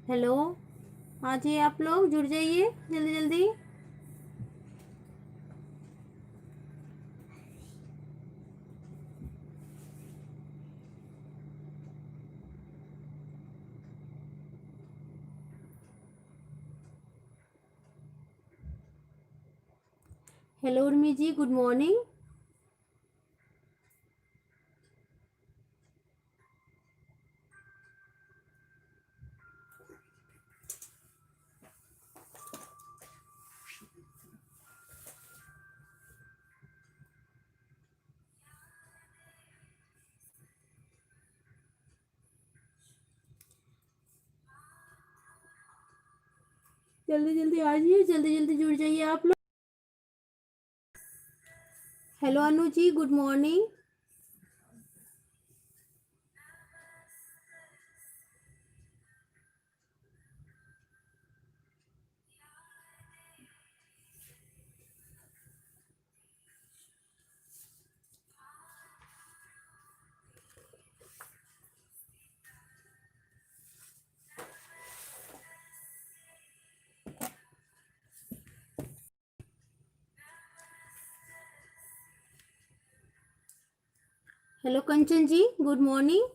Hello. हाँ जी, आप लोग जुड़ जाइए जल्दी जल्दी। हेलो उर्मी जी, गुड मॉर्निंग। जल्दी जल्दी आ जाइए, जल्दी जल्दी जुड़ जाइए आप लोग। Hello Anu ji, good morning. Hello कंचन जी, गुड मॉर्निंग।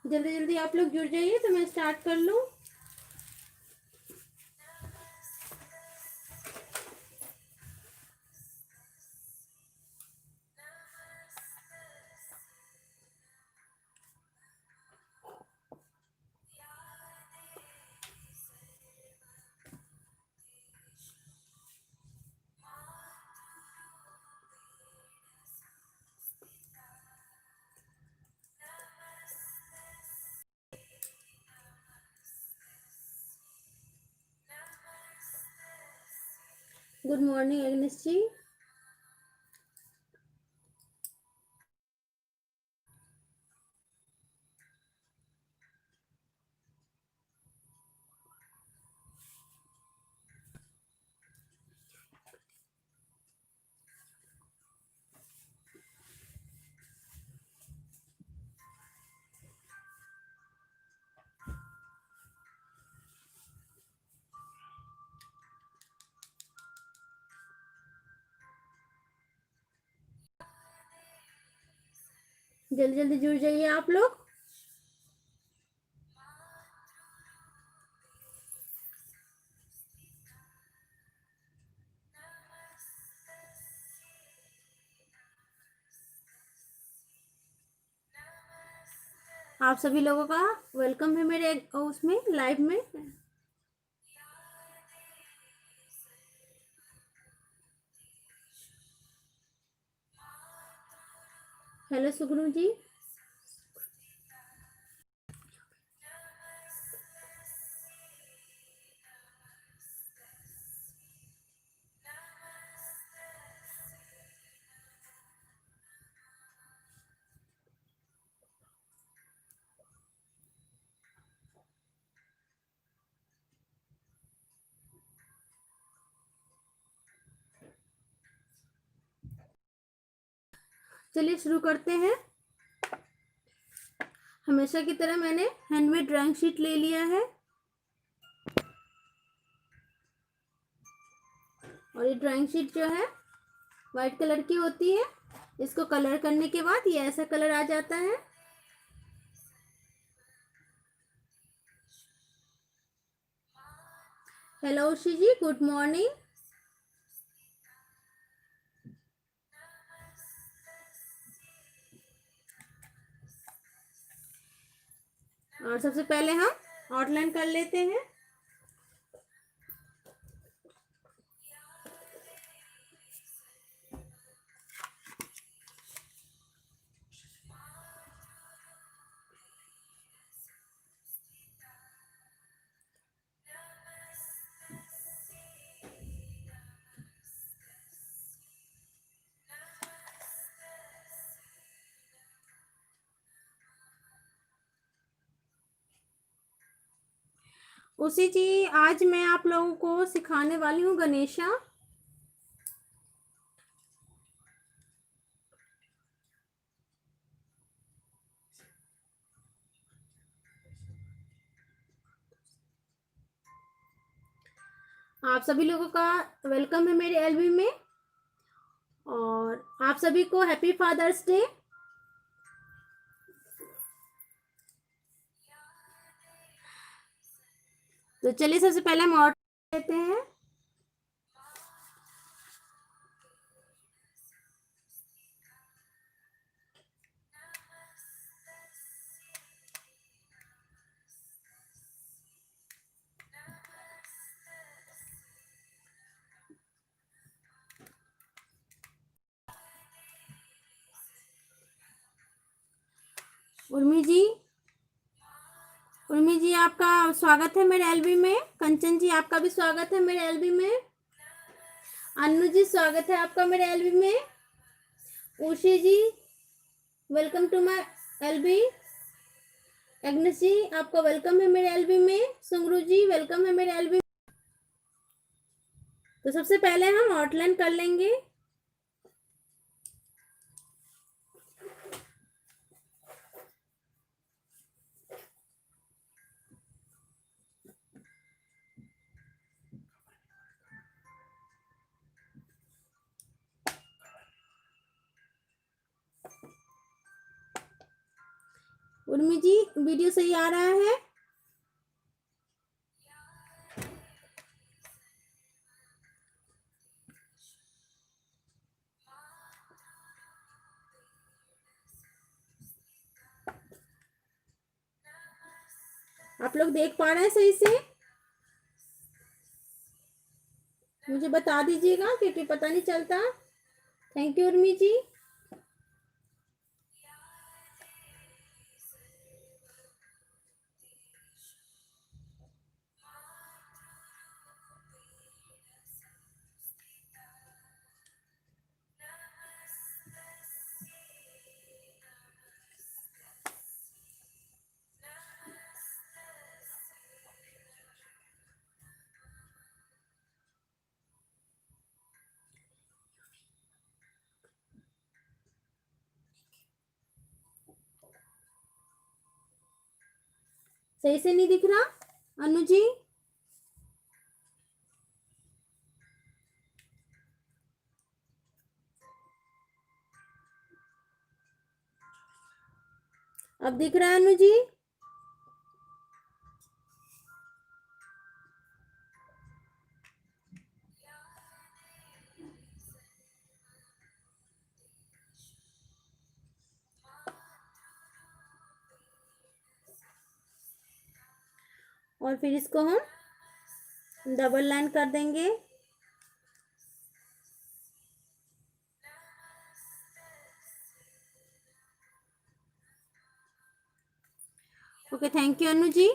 जल्दी जल्दी आप लोग जुड़ जाइए तो मैं स्टार्ट कर लूँ। गुड मॉर्निंग अग्निश जी। जल्दी जल्दी जुड़ जाइए आप लोग। आप सभी लोगों का वेलकम है मेरे उसमें लाइव में। हेलो सुगनू जी। चलिए शुरू करते हैं। हमेशा की तरह मैंने हैंडमेड ड्राइंग शीट ले लिया है और ये ड्राइंग शीट जो है वाइट कलर की होती है। इसको कलर करने के बाद ये ऐसा कलर आ जाता है। हेलो उषी जी, गुड मॉर्निंग। और सबसे पहले हम आउटलाइन कर लेते हैं। उसी जी, आज मैं आप लोगों को सिखाने वाली हूँ गणेशा। आप सभी लोगों का वेलकम है मेरे एलबी में, और आप सभी को हैप्पी फादर्स डे। तो चलिए सबसे पहले हम ऑर्डर लेते हैं। उर्मी जी आपका स्वागत है मेरे एलबी में। कंचन जी आपका भी स्वागत है मेरे एलबी में। अन्नू जी स्वागत है आपका मेरे एलबी में। Ushi ji welcome to my LB. Agnes ji आपका वेलकम है मेरे एलबी में। सुंगरू जी वेलकम है मेरे एलबी। तो सबसे पहले हम आउटलाइन कर लेंगे। उर्मी जी वीडियो सही आ रहा है? आप लोग देख पा रहे हैं सही से? मुझे बता दीजिएगा क्योंकि पता नहीं चलता। थैंक यू उर्मी जी। सही से नहीं दिख रहा अनु जी? अब दिख रहा है अनु जी? और फिर इसको हम डबल लाइन कर देंगे। Okay, thank you Anu ji.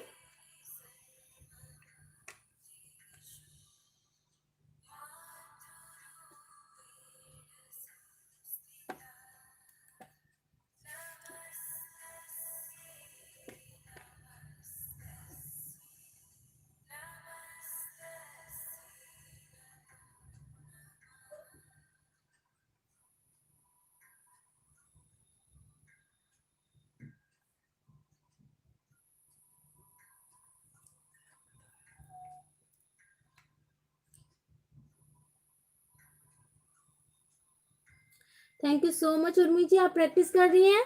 Thank you so much Urmi ji, आप प्रैक्टिस कर रही हैं।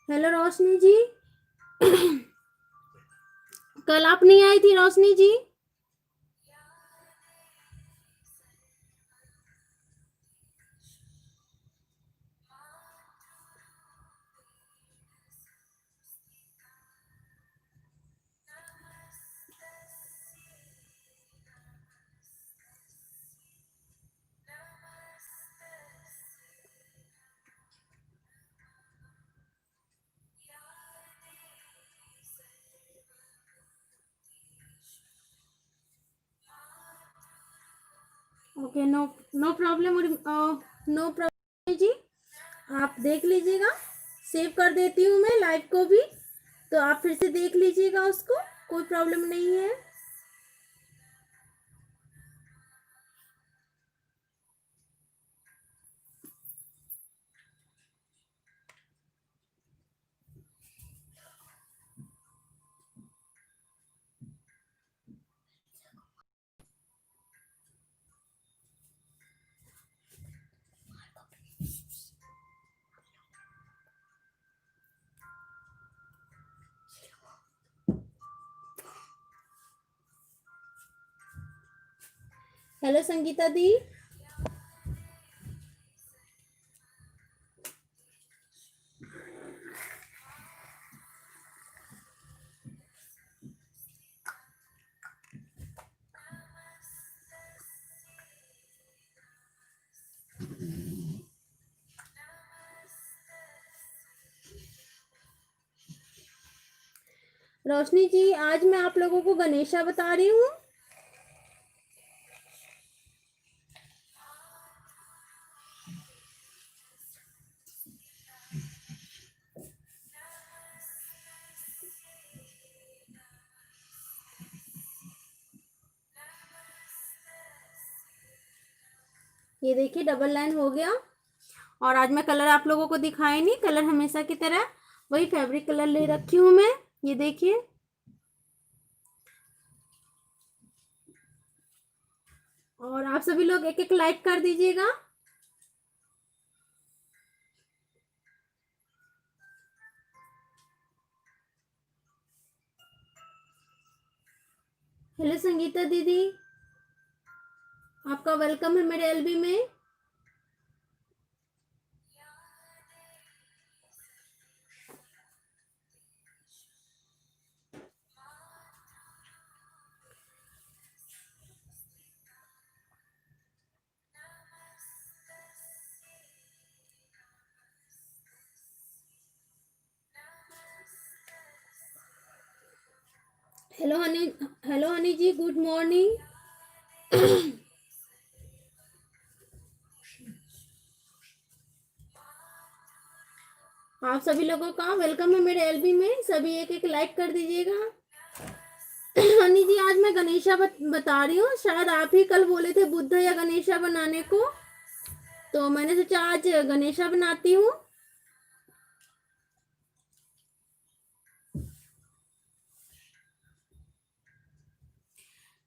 हेलो रोशनी जी। कल आप नहीं आई थी Roshni ji? Okay, no problem, no problem ji. आप देख लीजिएगा सेव कर देती हूँ मैं लाइव को भी, तो आप फिर से देख लीजिएगा उसको, कोई प्रॉब्लम नहीं है। हेलो संगीता दी। रोशनी जी, आज मैं आप लोगों को गणेशा बता रही हूँ। ये देखिए डबल लाइन हो गया। और आज मैं कलर आप लोगों को दिखाई नहीं, कलर हमेशा की तरह वही फैब्रिक कलर ले रखी हूँ मैं। ये देखिए, और आप सभी लोग एक एक लाइक कर दीजिएगा। हेलो संगीता दीदी, आपका वेलकम है मेरे एलबी में। हेलो हनी जी, गुड मॉर्निंग। आप सभी लोगों का वेलकम है मेरे एलबी में, सभी एक एक लाइक कर दीजिएगा। हनी जी, आज मैं गणेशा बता रही हूँ। शायद आप ही कल बोले थे बुद्ध या गणेशा बनाने को, तो मैंने सोचा आज गणेशा बनाती हूँ।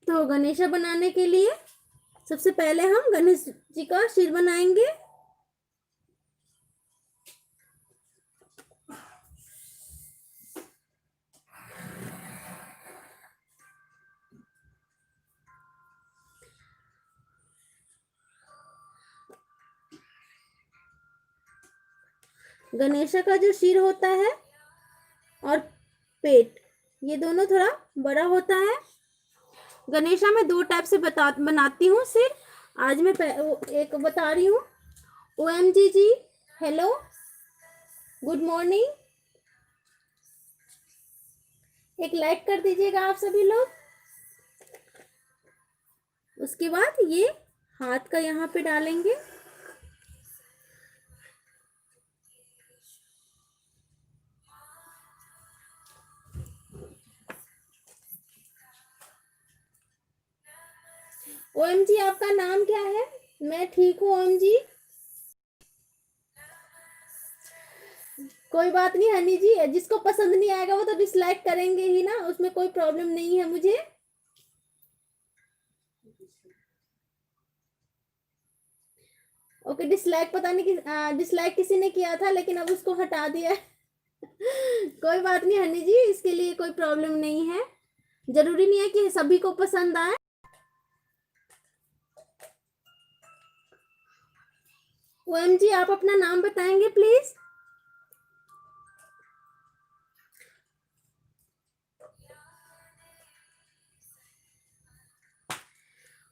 तो गणेशा बनाने के लिए सबसे पहले हम गणेश जी का सिर बनाएंगे। गणेशा का जो सिर होता है और पेट, ये दोनों थोड़ा बड़ा होता है। गणेशा में दो टाइप से बनाती हूँ सिर। आज मैं एक बता रही हूँ। OMG जी, हेलो, गुड मॉर्निंग। एक लाइक कर दीजिएगा आप सभी लोग। उसके बाद ये हाथ का यहाँ पे डालेंगे। OMG, आपका नाम क्या है? मैं ठीक हूँ OMG। कोई बात नहीं हनी जी, जिसको पसंद नहीं आएगा वो तो डिसलाइक करेंगे ही ना, उसमें कोई प्रॉब्लम नहीं है मुझे। ओके, डिसलाइक पता नहीं डिसलाइक किसी ने किया था, लेकिन अब उसको हटा दिया है। कोई बात नहीं हनी जी, इसके लिए कोई प्रॉब्लम नहीं है। जरूरी नहीं है कि सभी को पसंद आए। OMG, आप अपना नाम बताएंगे प्लीज।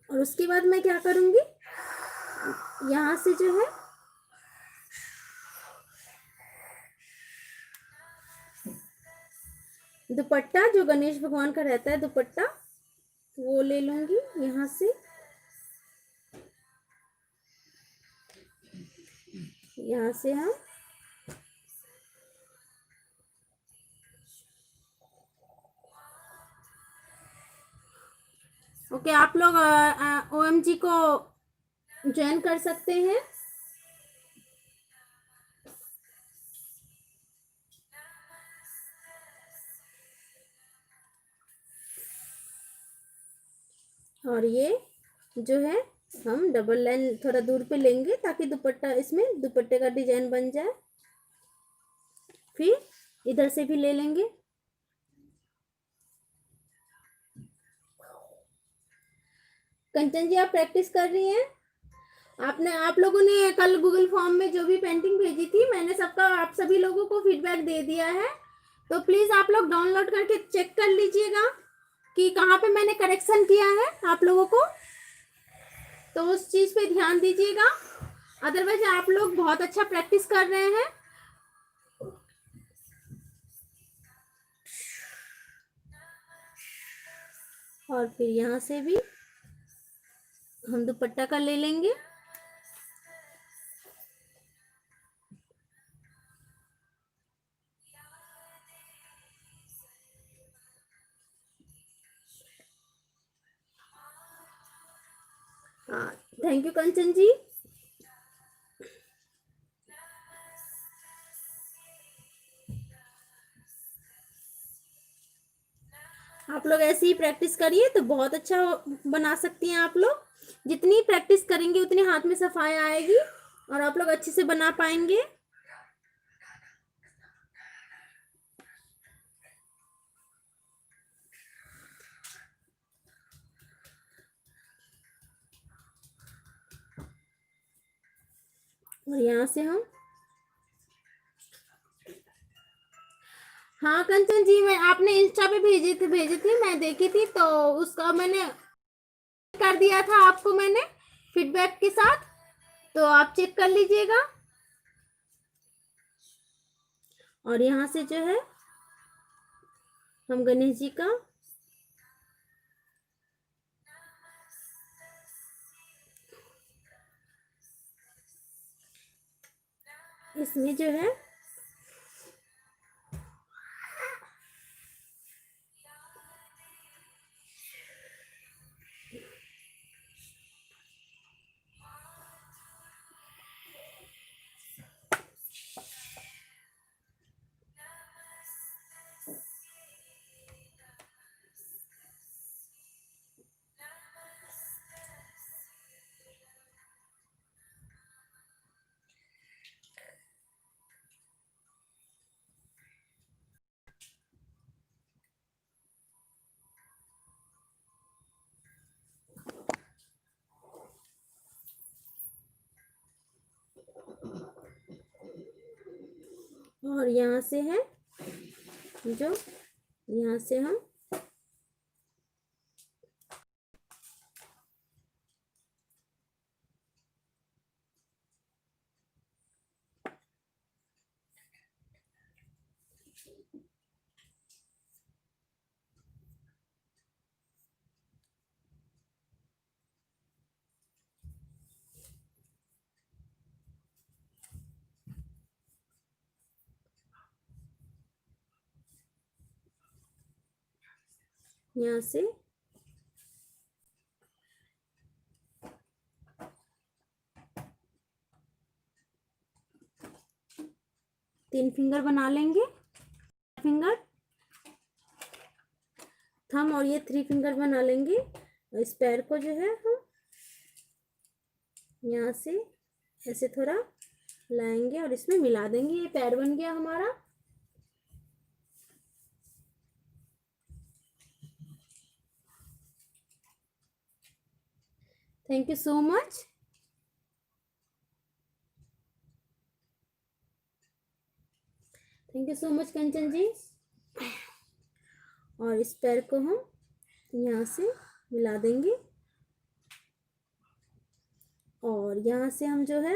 और उसके बाद मैं क्या करूंगी, यहाँ से जो है दुपट्टा, जो गणेश भगवान का रहता है दुपट्टा, वो ले लूंगी यहाँ से। यहाँ से हम OMG को ज्वाइन कर सकते हैं। और ये जो है हम डबल लाइन थोड़ा दूर पे लेंगे ताकि दुपट्टा, इसमें दुपट्टे का डिजाइन बन जाए। फिर इधर से भी ले लेंगे। कंचन जी आप प्रैक्टिस कर रही हैं? आप लोगों ने कल गूगल फॉर्म में जो भी पेंटिंग भेजी थी, मैंने आप सभी लोगों को फीडबैक दे दिया है। तो प्लीज आप लोग डाउनलोड करके चेक कर लीजिएगा कि कहाँ पे मैंने करेक्शन किया है आप लोगों को, तो उस चीज पे ध्यान दीजिएगा। अदरवाइज आप लोग बहुत अच्छा प्रैक्टिस कर रहे हैं। और फिर यहाँ से भी हम दुपट्टा का ले लेंगे। हाँ, थैंक यू कंचन जी। आप लोग ऐसे ही प्रैक्टिस करिए तो बहुत अच्छा बना सकती हैं आप लोग। जितनी प्रैक्टिस करेंगे उतनी हाथ में सफाई आएगी और आप लोग अच्छे से बना पाएंगे। और यहाँ से हम, हाँ कंचन जी, मैं आपने इंस्टा पे भेजी थी, मैं देखी थी, तो उसका मैंने कर दिया था आपको मैंने फीडबैक के साथ, तो आप चेक कर लीजिएगा। और यहाँ से जो है हम गणेश जी का इसमें जो है और यहाँ से है जो यहाँ से हम यहाँ से तीन फिंगर बना लेंगे, फिंगर थंब, और ये थ्री फिंगर बना लेंगे। इस पैर को जो है हम यहाँ से ऐसे थोड़ा लाएंगे और इसमें मिला देंगे, ये पैर बन गया हमारा। Thank you so much. Thank you so much Kanchan ji. और इस पैर को हम यहाँ से मिला देंगे और यहाँ से हम जो है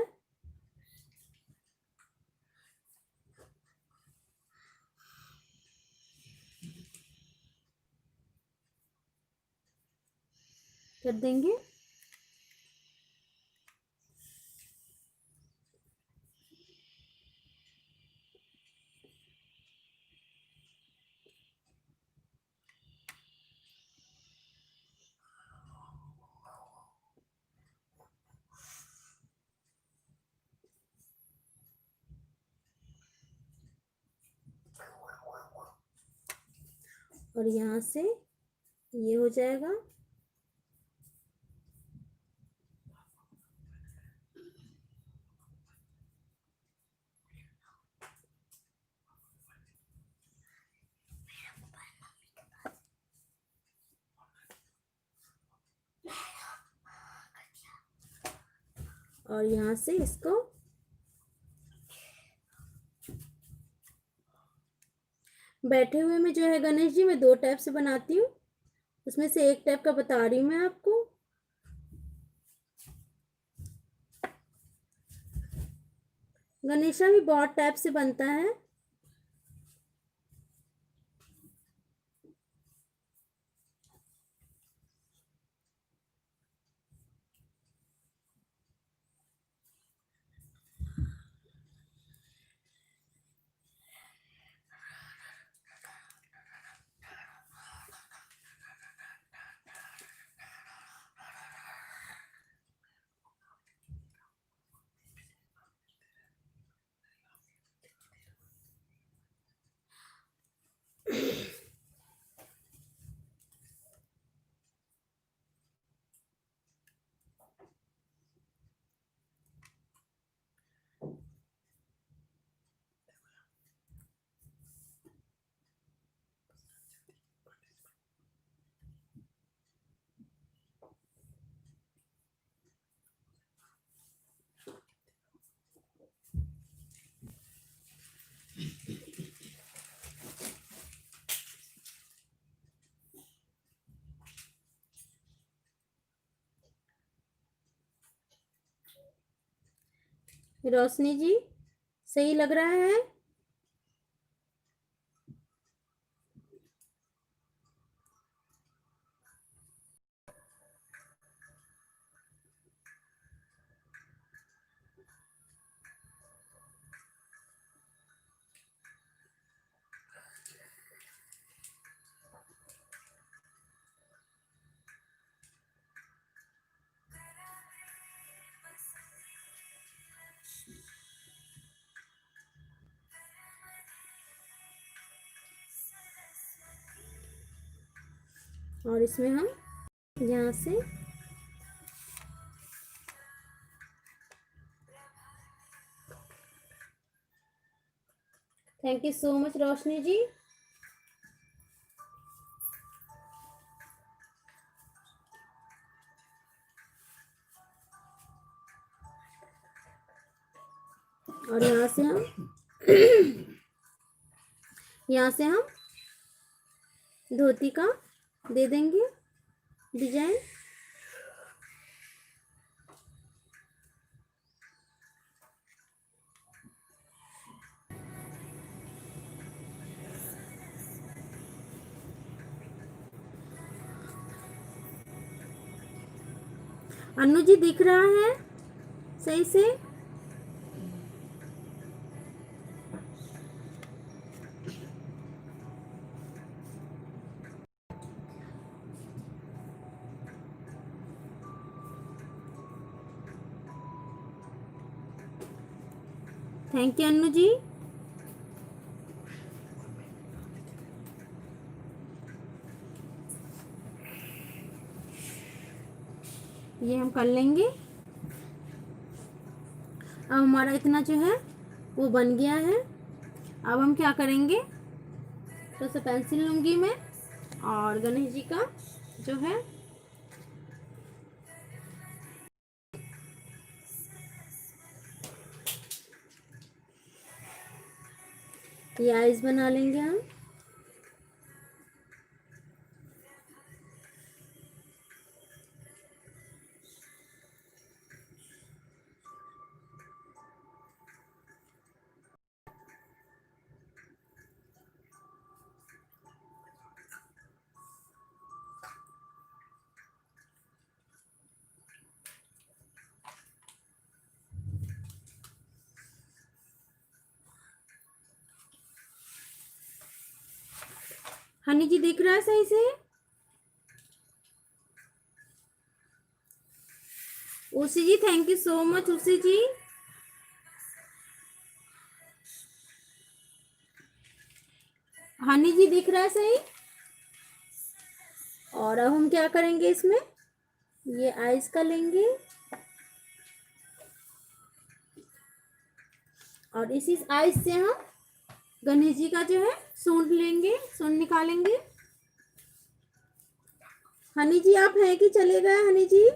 कर देंगे। और यहाँ से ये हो जाएगा। और यहाँ से इसको बैठे हुए में जो है गणेश जी, मैं 2 टाइप से बनाती हूँ, उसमें से एक टाइप का बता रही हूँ मैं आपको। गणेशा भी बहुत टाइप से बनता है। रोशनी जी, सही लग रहा है? और इसमें हम यहाँ से thank you so much Roshni जी। और यहाँ से हम धोती का दे देंगे डिजाइन। अन्नू जी दिख रहा है सही से? थैंक यू अन्नू जी। ये हम कर लेंगे। अब हमारा इतना जो है वो बन गया है। अब हम क्या करेंगे, तो से पेंसिल लूंगी मैं और गणेश जी का जो है ये आइज बना लेंगे हम। हनी जी दिख रहा है सही से? उसी जी थैंक यू सो मच उसी जी। हनी जी दिख रहा है सही? और अब हम क्या करेंगे, इसमें ये आइस का लेंगे और इसी आइस से हम गणेश जी का जो है सूंड लेंगे, सूंड निकालेंगे। हनी जी आप हैं कि चले गए हनी जी?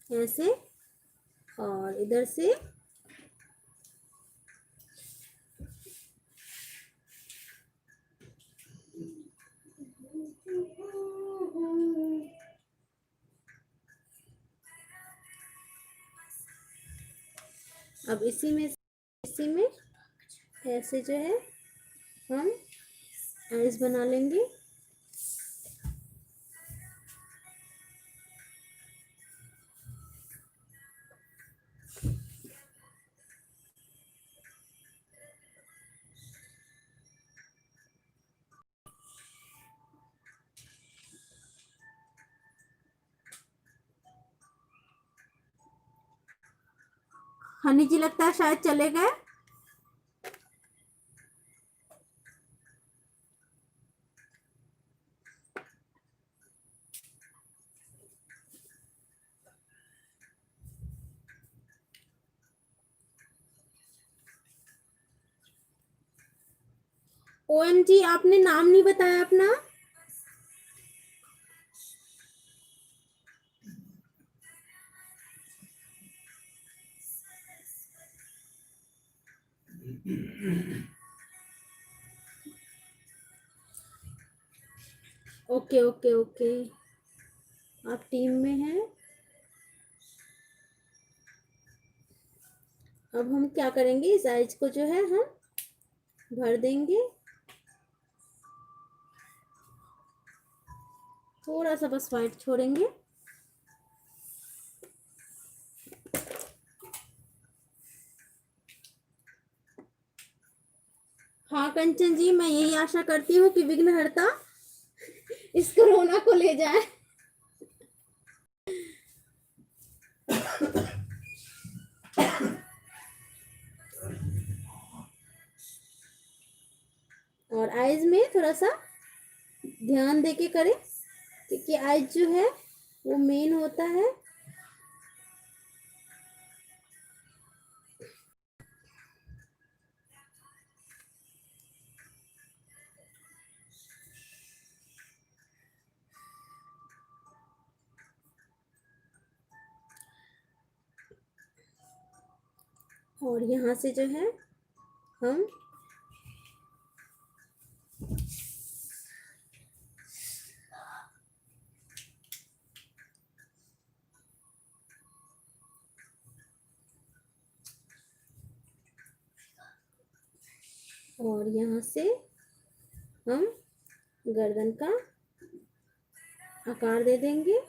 ऐसे और इधर से अब इसी में ऐसे जो है हम आइस बना लेंगे। हनी जी लगता है शायद चले गए। OMG आपने नाम नहीं बताया अपना। ओके ओके ओके, आप टीम में हैं। अब हम क्या करेंगे, इस आइज को जो है हम भर देंगे। थोड़ा सा बस वाइट छोड़ेंगे। हाँ कंचन जी, मैं यही आशा करती हूँ कि विघ्नहर्ता इस कोरोना को ले जाए। और आइज में थोड़ा सा ध्यान देके करें, क्योंकि आइज जो है वो मेन होता है। और यहाँ से जो है हम और यहाँ से हम गर्दन का आकार दे देंगे।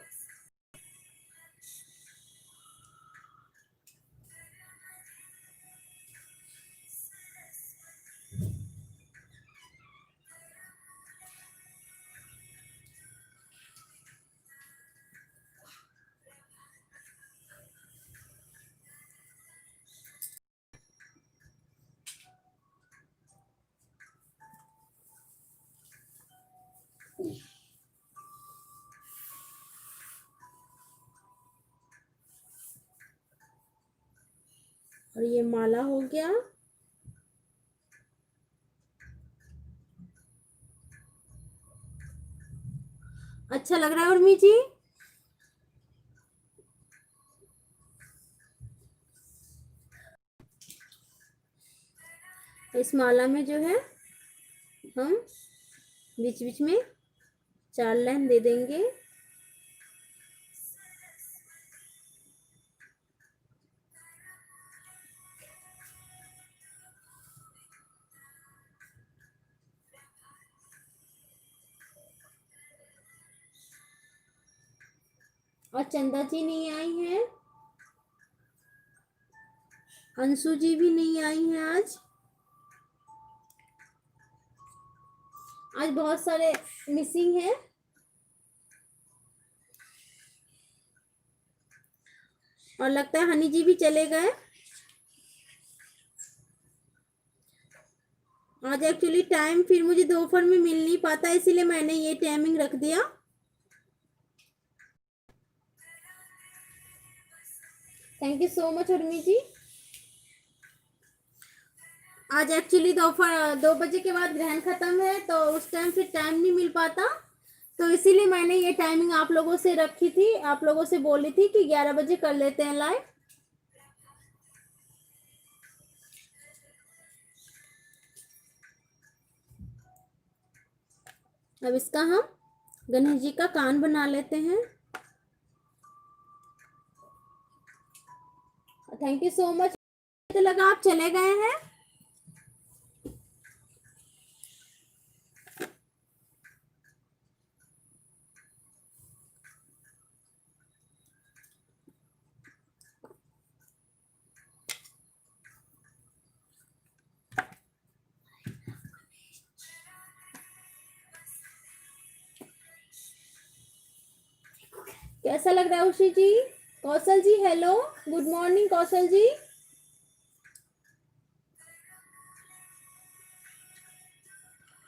और ये माला हो गया। अच्छा लग रहा है उर्मी जी? इस माला में जो है हम बीच बीच में 4 लाइन दे देंगे। और चंदा जी नहीं आई हैं, अंशु जी भी नहीं आई हैं। आज बहुत सारे मिसिंग हैं। और लगता है हनी जी भी चले गए। आज एक्चुअली टाइम फिर मुझे दोपहर में मिल नहीं पाता, इसीलिए मैंने ये टाइमिंग रख दिया। Thank you so much Urmi ji. आज एक्चुअली दोपहर 2 बजे के बाद ग्रहण खत्म है, तो उस टाइम फिर टाइम नहीं मिल पाता, तो इसीलिए मैंने ये टाइमिंग आप लोगों से रखी थी, आप लोगों से बोली थी कि 11 बजे कर लेते हैं लाइव। अब इसका हम गणेश जी का कान बना लेते हैं। Thank you so much. तो लगा आप चले गए हैं। कैसा लग रहा है Ushi ji? Kaushal ji hello, good morning Kaushal ji.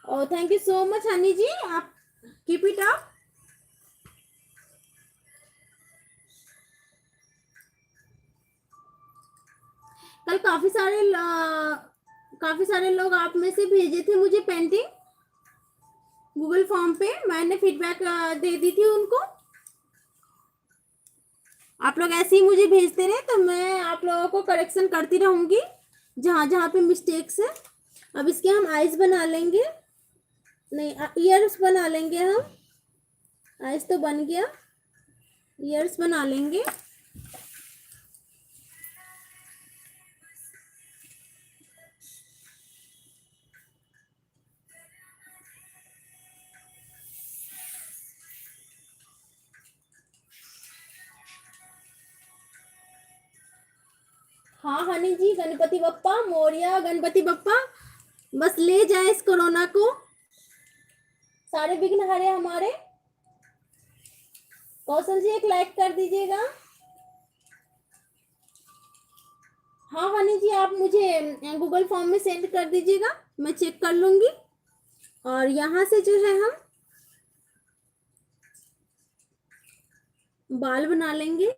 और thank you so much Honey ji, आप कीप इट अप। कल काफी सारे लोग आप में से भेजे थे मुझे पेंटिंग गूगल फॉर्म पे, मैंने फीडबैक दे दी थी उनको। आप लोग ऐसे ही मुझे भेजते रहे तो मैं आप लोगों को करेक्शन करती रहूंगी जहां जहां पे मिस्टेक्स है। अब इसके हम आईज बना लेंगे, नहीं ईयर्स बना लेंगे हम। आईज तो बन गया, ईयर्स बना लेंगे। हाँ हनी जी, गणपति बप्पा मोरिया, गणपति बप्पा बस ले जाए इस कोरोना को, सारे विघ्न हरे हमारे। कौशल जी एक लाइक कर दीजिएगा। हाँ हनी जी, आप मुझे गूगल फॉर्म में सेंड कर दीजिएगा, मैं चेक कर लूंगी। और यहाँ से जो है हम बाल बना लेंगे।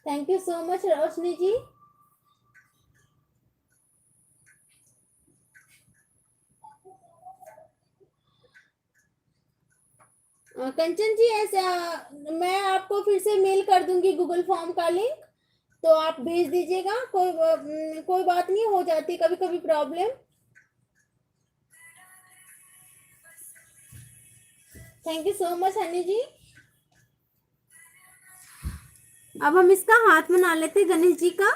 Thank you so much Roshni जी। कंचन जी ऐसा मैं आपको फिर से मेल कर दूंगी गूगल फॉर्म का लिंक, तो आप भेज दीजिएगा। कोई बात नहीं, हो जाती कभी कभी problem. Thank you so much Honey ji. अब हम इसका हाथ बना लेते हैं गणेश जी का,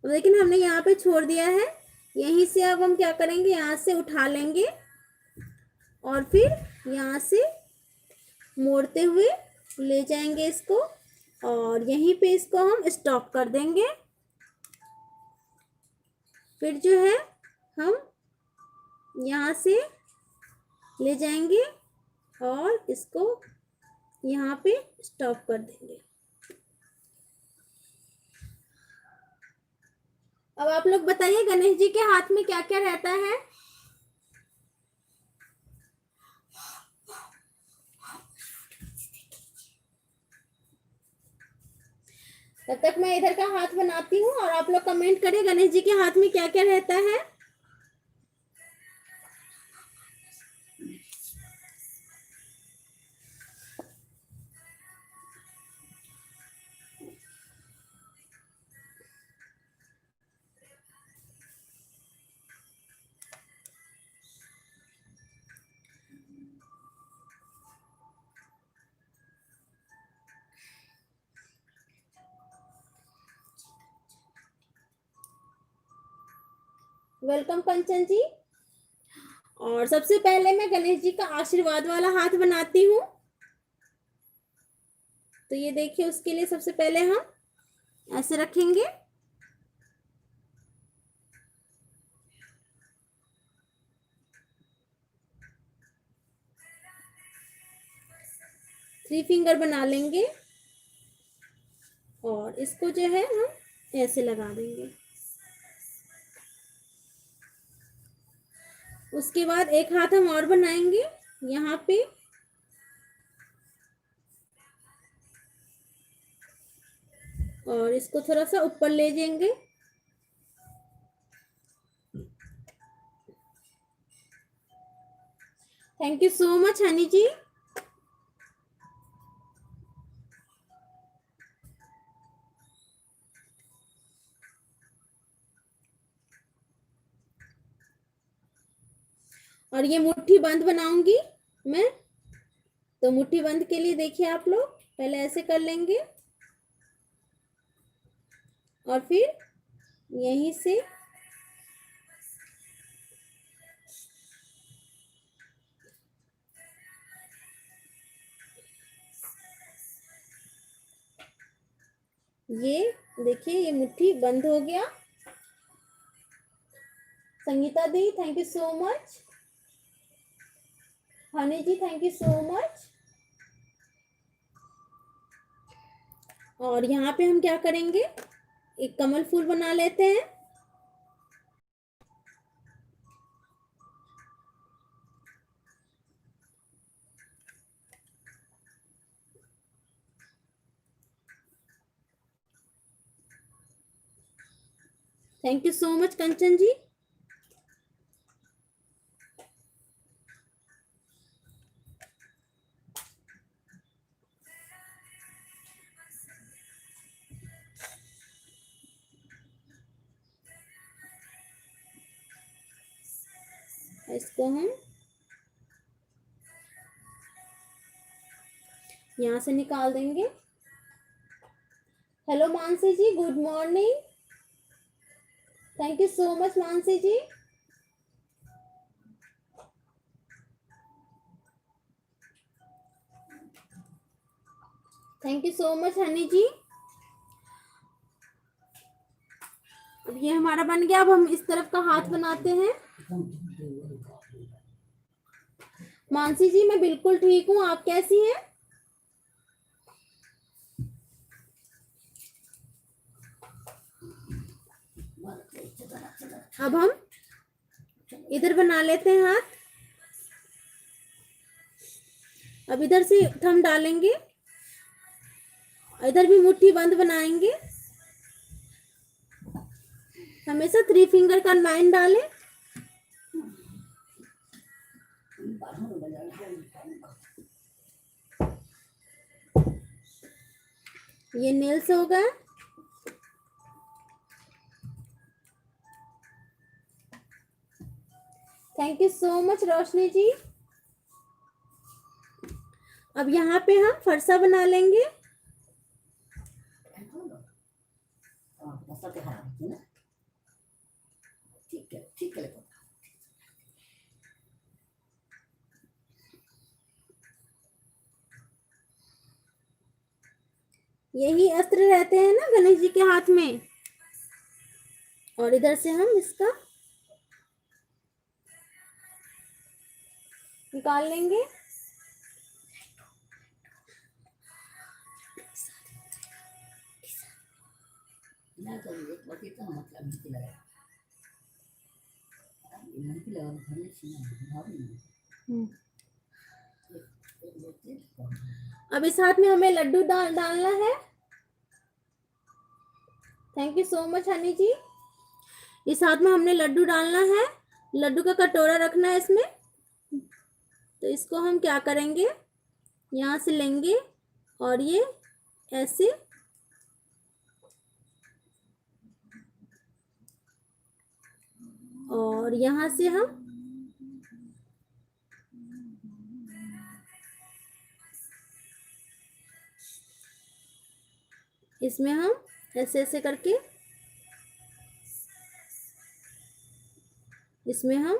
लेकिन हमने यहाँ पे छोड़ दिया है। यहीं से अब हम क्या करेंगे, यहाँ से उठा लेंगे और फिर यहाँ से मोड़ते हुए ले जाएंगे इसको, और यहीं पे इसको हम स्टॉप कर देंगे। फिर जो है हम यहाँ से ले जाएंगे और इसको यहाँ पे स्टॉप कर देंगे। अब आप लोग बताइए गणेश जी के हाथ में क्या क्या रहता है। तब तक मैं इधर का हाथ बनाती हूँ और आप लोग कमेंट करिए गणेश जी के हाथ में क्या क्या रहता है। वेलकम कंचन जी। और सबसे पहले मैं गणेश जी का आशीर्वाद वाला हाथ बनाती हूँ। तो ये देखिए, उसके लिए सबसे पहले हम ऐसे रखेंगे। थ्री फिंगर बना लेंगे और इसको जो है हम ऐसे लगा देंगे। उसके बाद एक हाथ हम और बनाएंगे यहाँ पे, और इसको थोड़ा सा ऊपर ले जाएंगे। Thank you so much Honey ji. और ये मुट्ठी बंद बनाऊंगी मैं। तो मुट्ठी बंद के लिए देखिए, आप लोग पहले ऐसे कर लेंगे और फिर यहीं से ये देखिए, ये मुट्ठी बंद हो गया। संगीता दी thank you so much. Honey ji thank you so much. और यहाँ पे हम क्या करेंगे, एक कमल फूल बना लेते हैं। Thank you so much Kanchan ji. इसको हम यहाँ से निकाल देंगे। Hello Mansi ji, good morning. Thank you so much Mansi ji. Thank you so much Honey ji. अब ये हमारा बन गया। अब हम इस तरफ का हाथ बनाते हैं। मानसी जी मैं बिल्कुल ठीक हूँ, आप कैसी हैं? अब हम इधर बना लेते हैं हाथ। अब इधर से थंब डालेंगे, इधर भी मुट्ठी बंद बनाएंगे। हमेशा थ्री फिंगर का लाइन डालें। ये नेल्स हो गए। Thank you so much Roshni जी। अब यहाँ पे हम फरसा बना लेंगे। ठीक है। यही अस्त्र रहते हैं ना गणेश जी के हाथ में। और इधर से हम इसका निकाल लेंगे। अब इस हाथ में हमें लड्डू डालना है। Thank you so much Honey ji. इस हाथ में हमने लड्डू डालना है। लड्डू का कटोरा रखना है इसमें। तो इसको हम क्या करेंगे, यहाँ से लेंगे और ये ऐसे और यहाँ से हम इसमें हम ऐसे ऐसे करके इसमें हम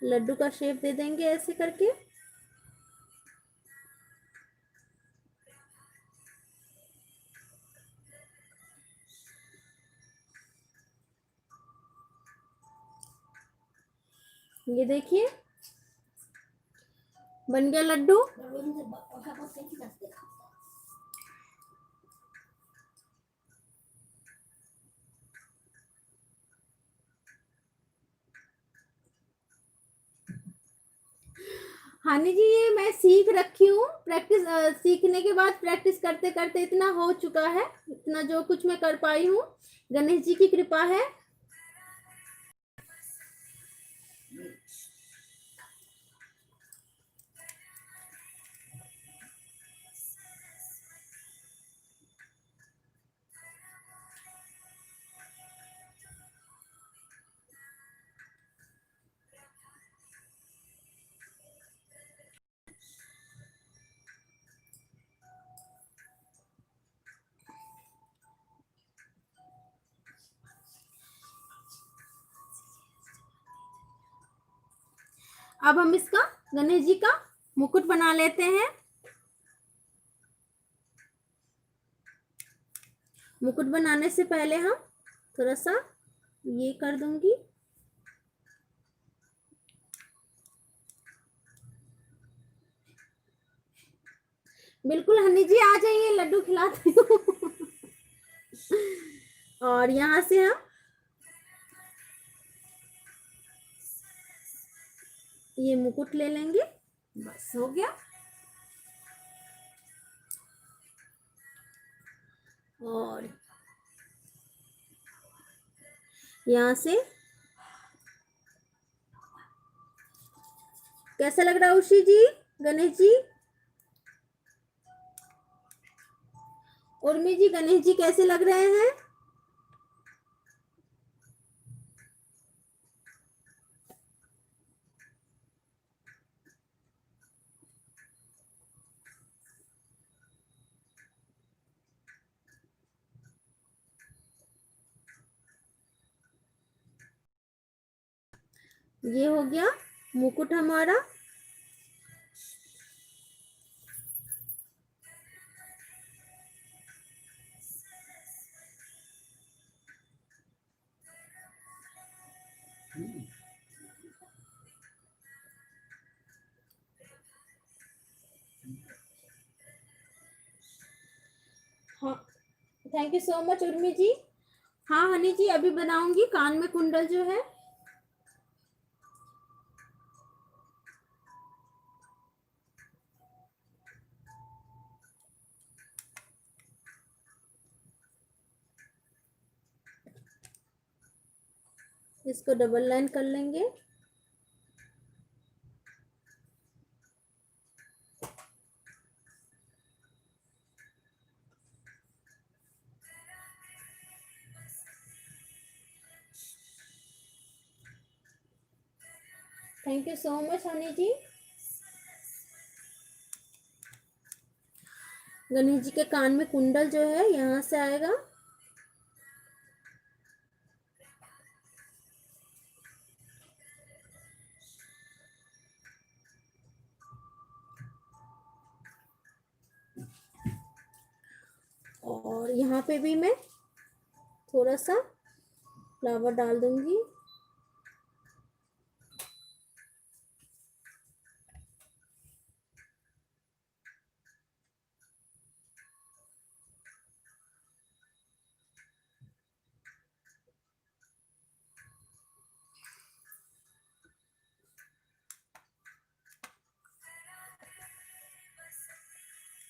लड्डू का शेप दे देंगे ऐसे करके। ये देखिए बन गया लड्डू। हानि जी ये मैं सीख रखी हूँ, प्रैक्टिस सीखने के बाद प्रैक्टिस करते करते इतना हो चुका है, इतना जो कुछ मैं कर पाई हूँ गणेश जी की कृपा है। अब हम इसका गणेश जी का मुकुट बना लेते हैं। मुकुट बनाने से पहले हम थोड़ा सा ये कर दूंगी। बिल्कुल हनी जी आ जाइए, लड्डू खिलाती हूँ। और यहाँ से हम ये मुकुट ले लेंगे, बस हो गया। और यहाँ से कैसा लग रहा है उषी जी, गणेश जी? उर्मी जी गणेश जी कैसे लग रहे हैं? ये हो गया मुकुट हमारा। हाँ thank you so much Urmi ji. हाँ हनी जी अभी बनाऊंगी कान में कुंडल जो है। इसको डबल लाइन कर लेंगे। Thank you so much Honey ji. Ganesh ji के कान में कुंडल जो है यहाँ से आएगा। और यहाँ पे भी मैं थोड़ा सा फ्लावर डाल दूंगी।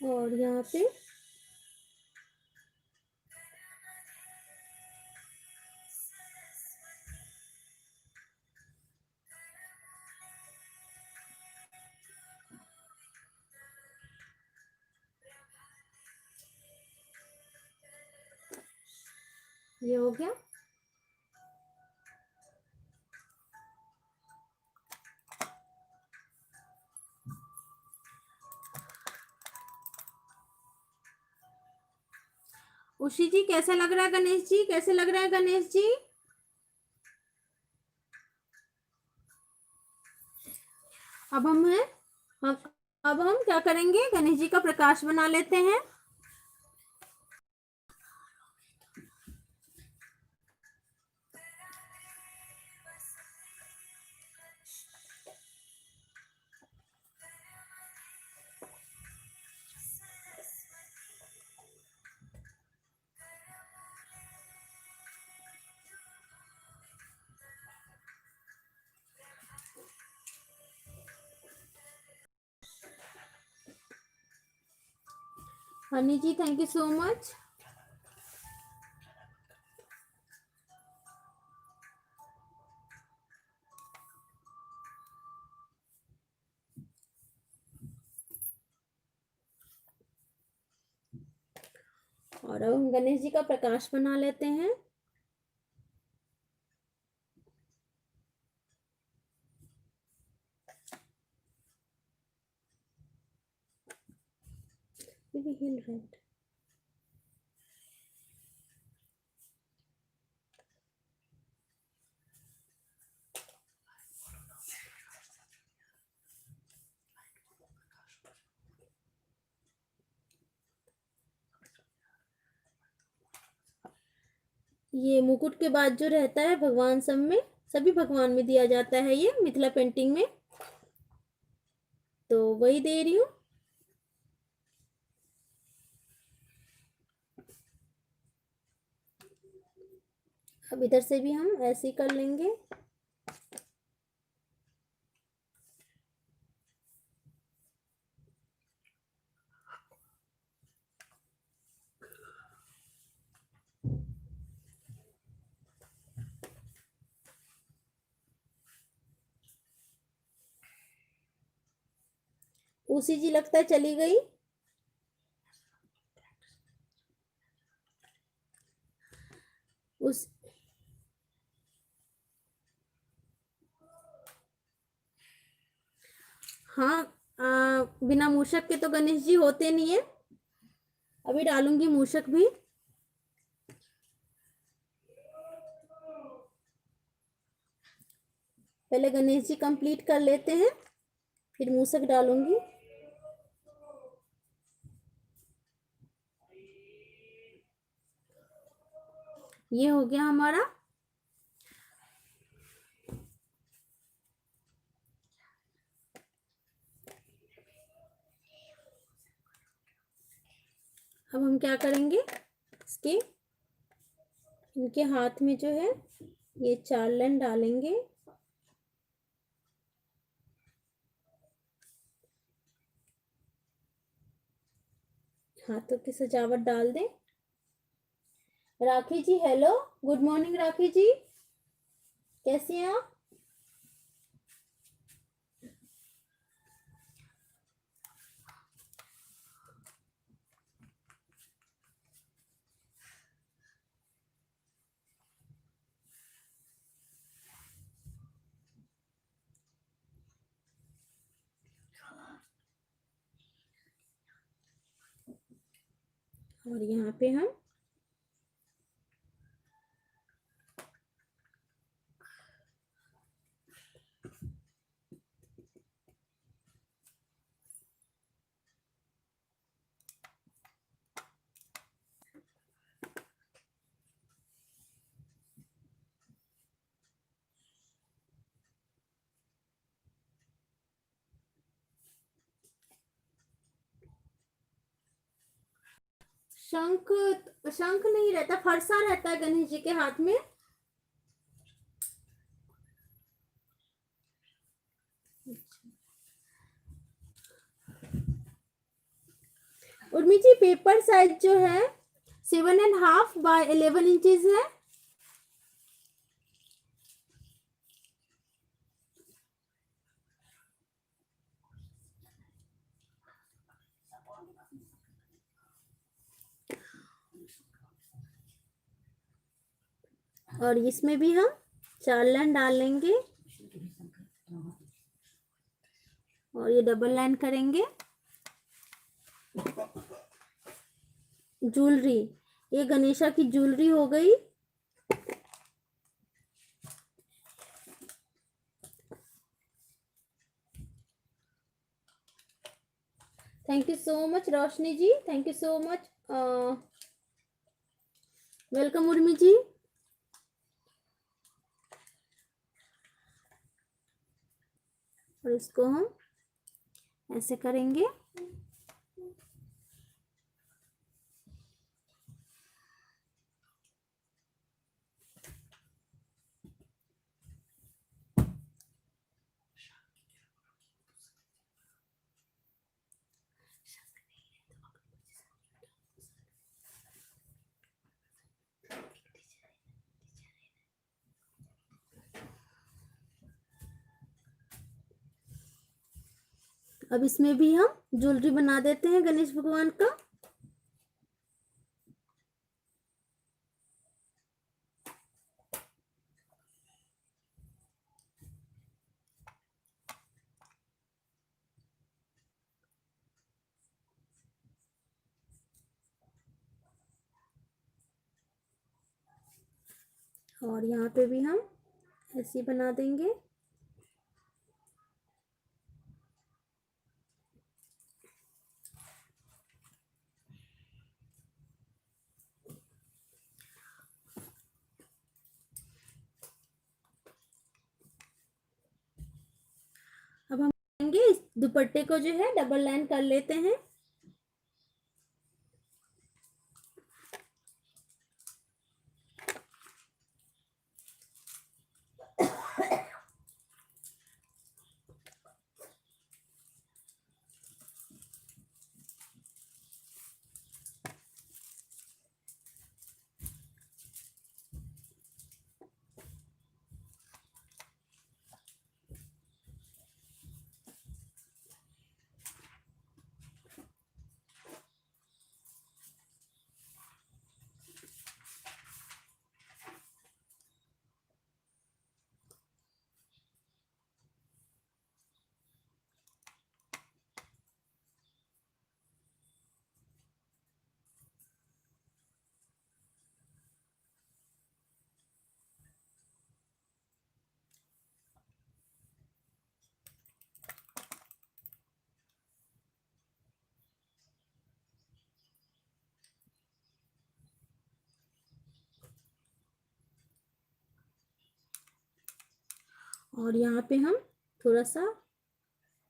और यहाँ पे ये हो गया। उषी जी कैसा लग रहा है गणेश जी, कैसे लग रहा है गणेश जी? अब हम अब हम क्या करेंगे, गणेश जी का प्रकाश बना लेते हैं। Honey ji thank you so much. और अब हम गणेश जी का प्रकाश बना लेते हैं। ये हिल रहा है। ये मुकुट के बाद जो रहता है भगवान सब में, सभी भगवान में दिया जाता है ये मिथिला पेंटिंग में, तो वही दे रही हूँ। अब इधर से भी हम ऐसे ही कर लेंगे। उसी जी लगता है चली गई। उस हाँ, बिना मूषक के तो गणेश जी होते नहीं है। अभी डालूंगी मूषक भी। पहले गणेश जी कंप्लीट कर लेते हैं, फिर मूषक डालूंगी। ये हो गया हमारा। अब हम क्या करेंगे, इसके इनके हाथ में जो है ये 4 लाइन डालेंगे। हाथों की सजावट डाल दें। राखी जी हेलो, गुड मॉर्निंग राखी जी, कैसी हैं आप? और यहाँ पे हम शंख, शंख नहीं रहता, फरसा रहता है गणेश जी के हाथ में। उर्मी जी पेपर साइज जो है 7.5 बाय 11 इंचेस है। और इसमें भी हम 4 लाइन डाल लेंगे और ये डबल लाइन करेंगे। ज्वेलरी, ये गणेशा की ज्वेलरी हो गई। Thank you so much Roshni ji, thank you so much. Welcome Urmi ji. और इसको हम ऐसे करेंगे। अब इसमें भी हम ज्वेलरी बना देते हैं गणेश भगवान का। और यहाँ पे भी हम ऐसे बना देंगे। अब हम इस दुपट्टे को जो है डबल लाइन कर लेते हैं। और यहाँ पे हम थोड़ा सा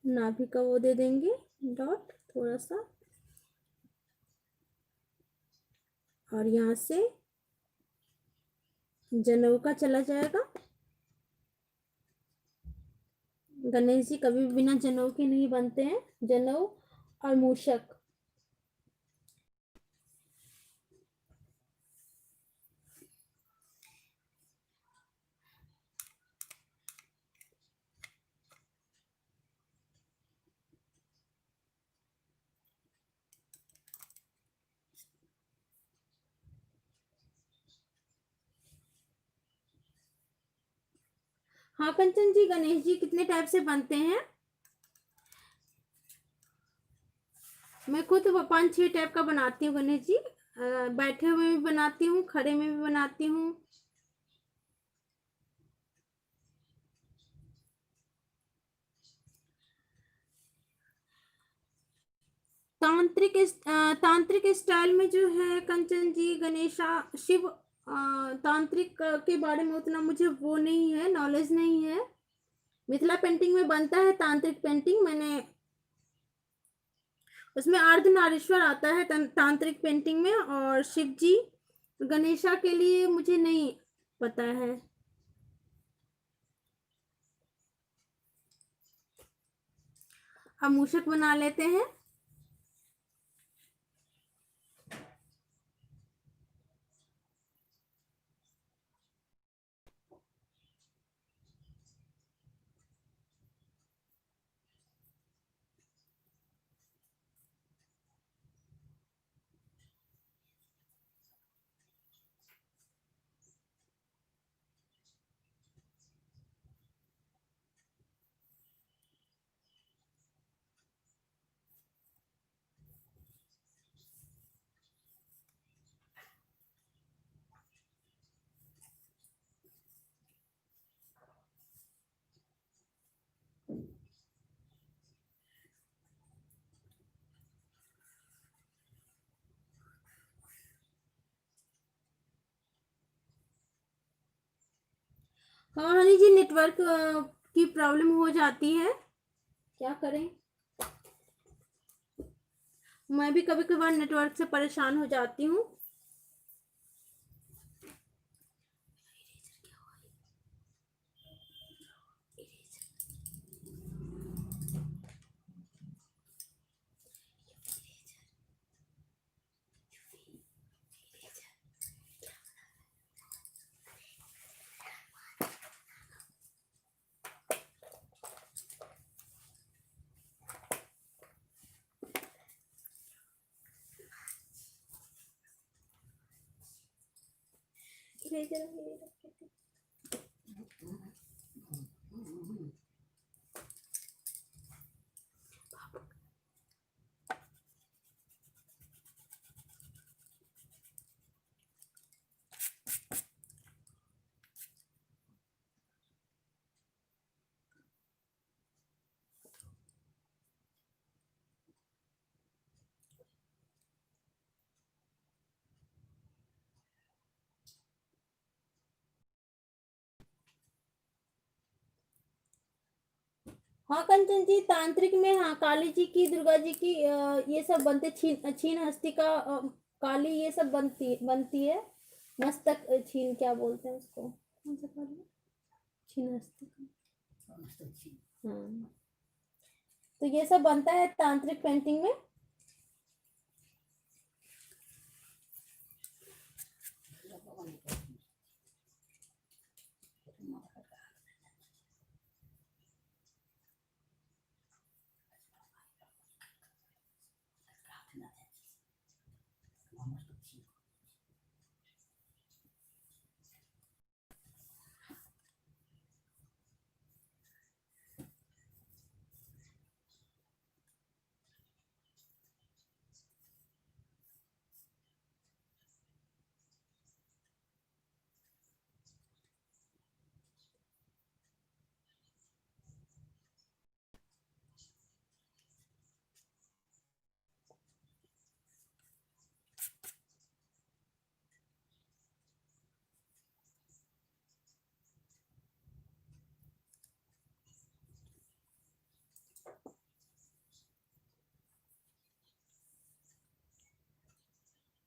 नाभि का वो दे देंगे डॉट थोड़ा सा। और यहाँ से जनेऊ का चला जाएगा। गणेश जी कभी भी बिना जनेऊ के नहीं बनते हैं। जनेऊ और मूषक। हाँ कंचन जी, गणेश जी कितने टाइप से बनते हैं? मैं खुद 5-6 टाइप का बनाती हूँ गणेश जी। बैठे हुए भी बनाती हूँ, खड़े में भी बनाती हूँ। तांत्रिक स्टाइल में जो है कंचन जी गणेशा शिव तांत्रिक के बारे में उतना मुझे वो नहीं है, नॉलेज नहीं है। मिथिला पेंटिंग में बनता है तांत्रिक पेंटिंग। मैंने उसमें अर्धनारीश्वर आता है तांत्रिक पेंटिंग में। और शिव जी गणेशा के लिए मुझे नहीं पता है। अब मूषक बना लेते हैं। हाँ हनी जी, नेटवर्क की प्रॉब्लम हो जाती है, क्या करें। मैं भी कभी कभार नेटवर्क से परेशान हो जाती हूँ। इरेजर हाँ कंचन जी, तांत्रिक में हाँ काली जी की, दुर्गा जी की ये सब बनते, छीन छीन हस्ती का काली, ये सब बनती है। मस्तक छीन क्या बोलते हैं उसको, कौन सा काली, छीन हस्ती का, हाँ। तो ये सब बनता है तांत्रिक पेंटिंग में।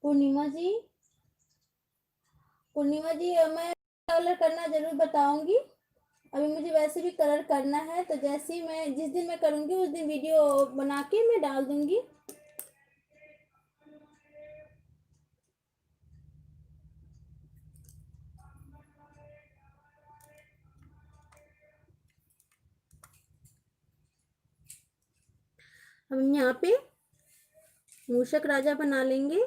पूर्णिमा जी, पूर्णिमा जी मैं कलर करना जरूर बताऊंगी। अभी मुझे वैसे भी कलर करना है, तो जैसे ही मैं, जिस दिन मैं करूंगी उस दिन वीडियो बना के मैं डाल दूंगी। हम यहाँ पे मूषक राजा बना लेंगे।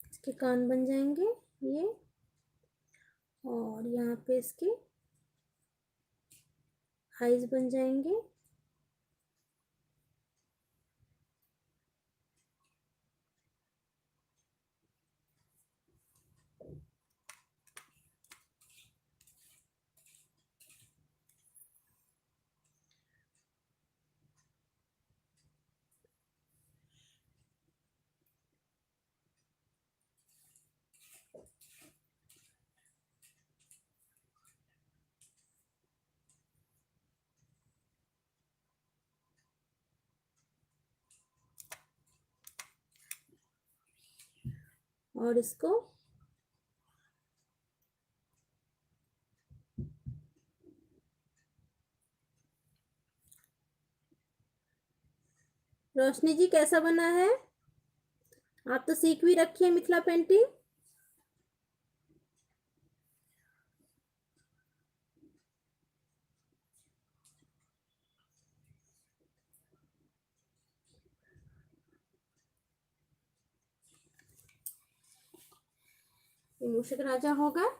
इसके कान बन जाएंगे ये, और यहाँ पे इसके आईज बन जाएंगे। और इसको रोशनी जी कैसा बना है? आप तो सीख भी रखी है मिथिला पेंटिंग। ये मूषक राजा होगा।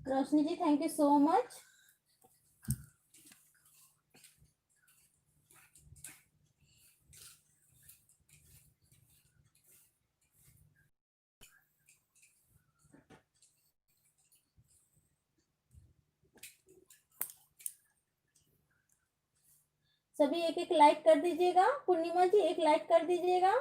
रोशनी ji thank you so much. सभी एक एक लाइक कर दीजिएगा। पूर्णिमा जी एक लाइक कर दीजिएगा।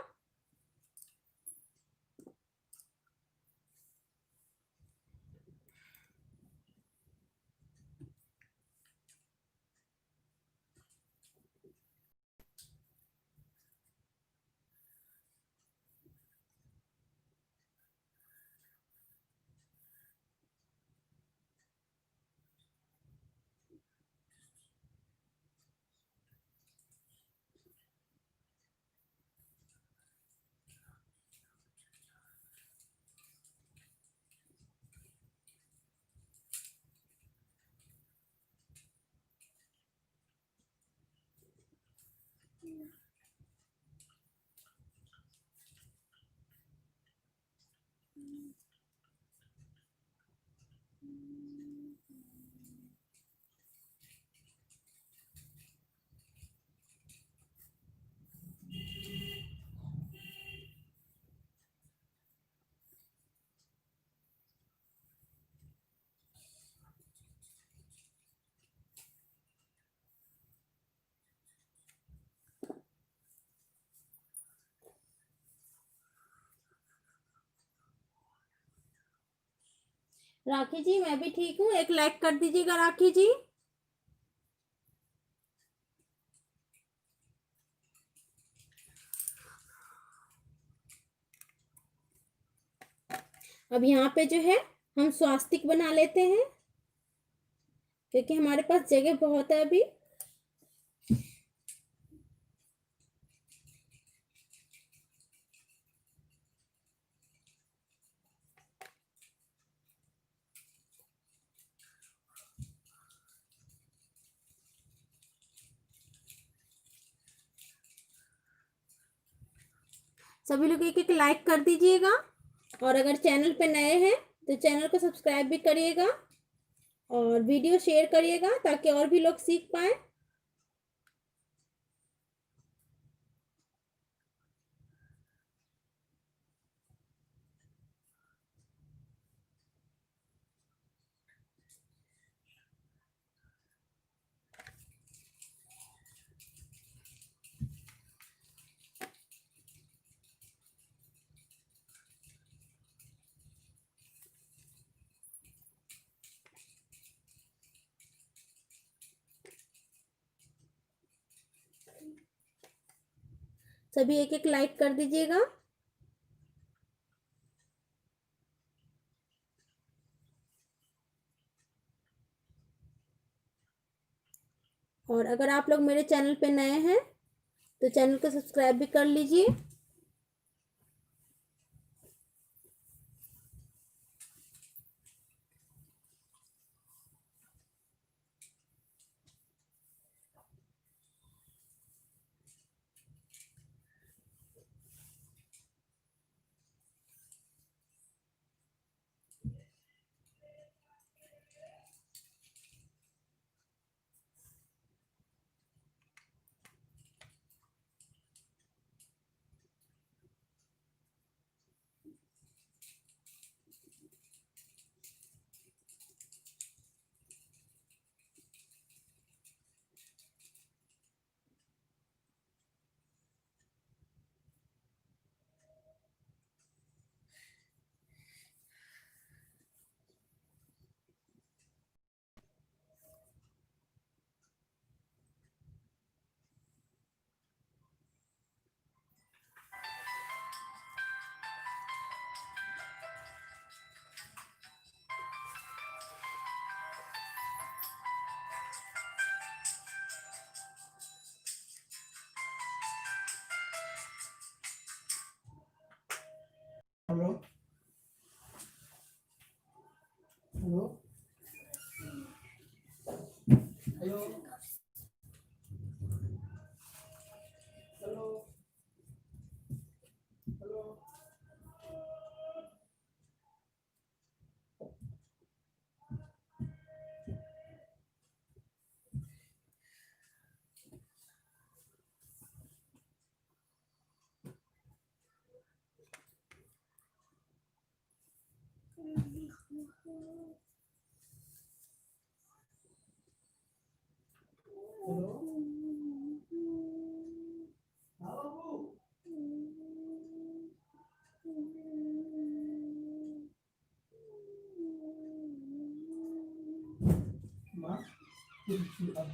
राखी जी मैं भी ठीक हूँ, एक लाइक कर दीजिएगा राखी जी। अब यहाँ पे जो है हम स्वास्तिक बना लेते हैं क्योंकि हमारे पास जगह बहुत है अभी। सभी लोग एक एक लाइक कर दीजिएगा और अगर चैनल पे नए हैं तो चैनल को सब्सक्राइब भी करिएगा और वीडियो शेयर करिएगा ताकि और भी लोग सीख पाए। सभी एक एक लाइक कर दीजिएगा। और अगर आप लोग मेरे चैनल पे नए हैं तो चैनल को सब्सक्राइब भी कर लीजिए। Hello hello hello hello hello hello हाँ बाबू माँ कुछ अब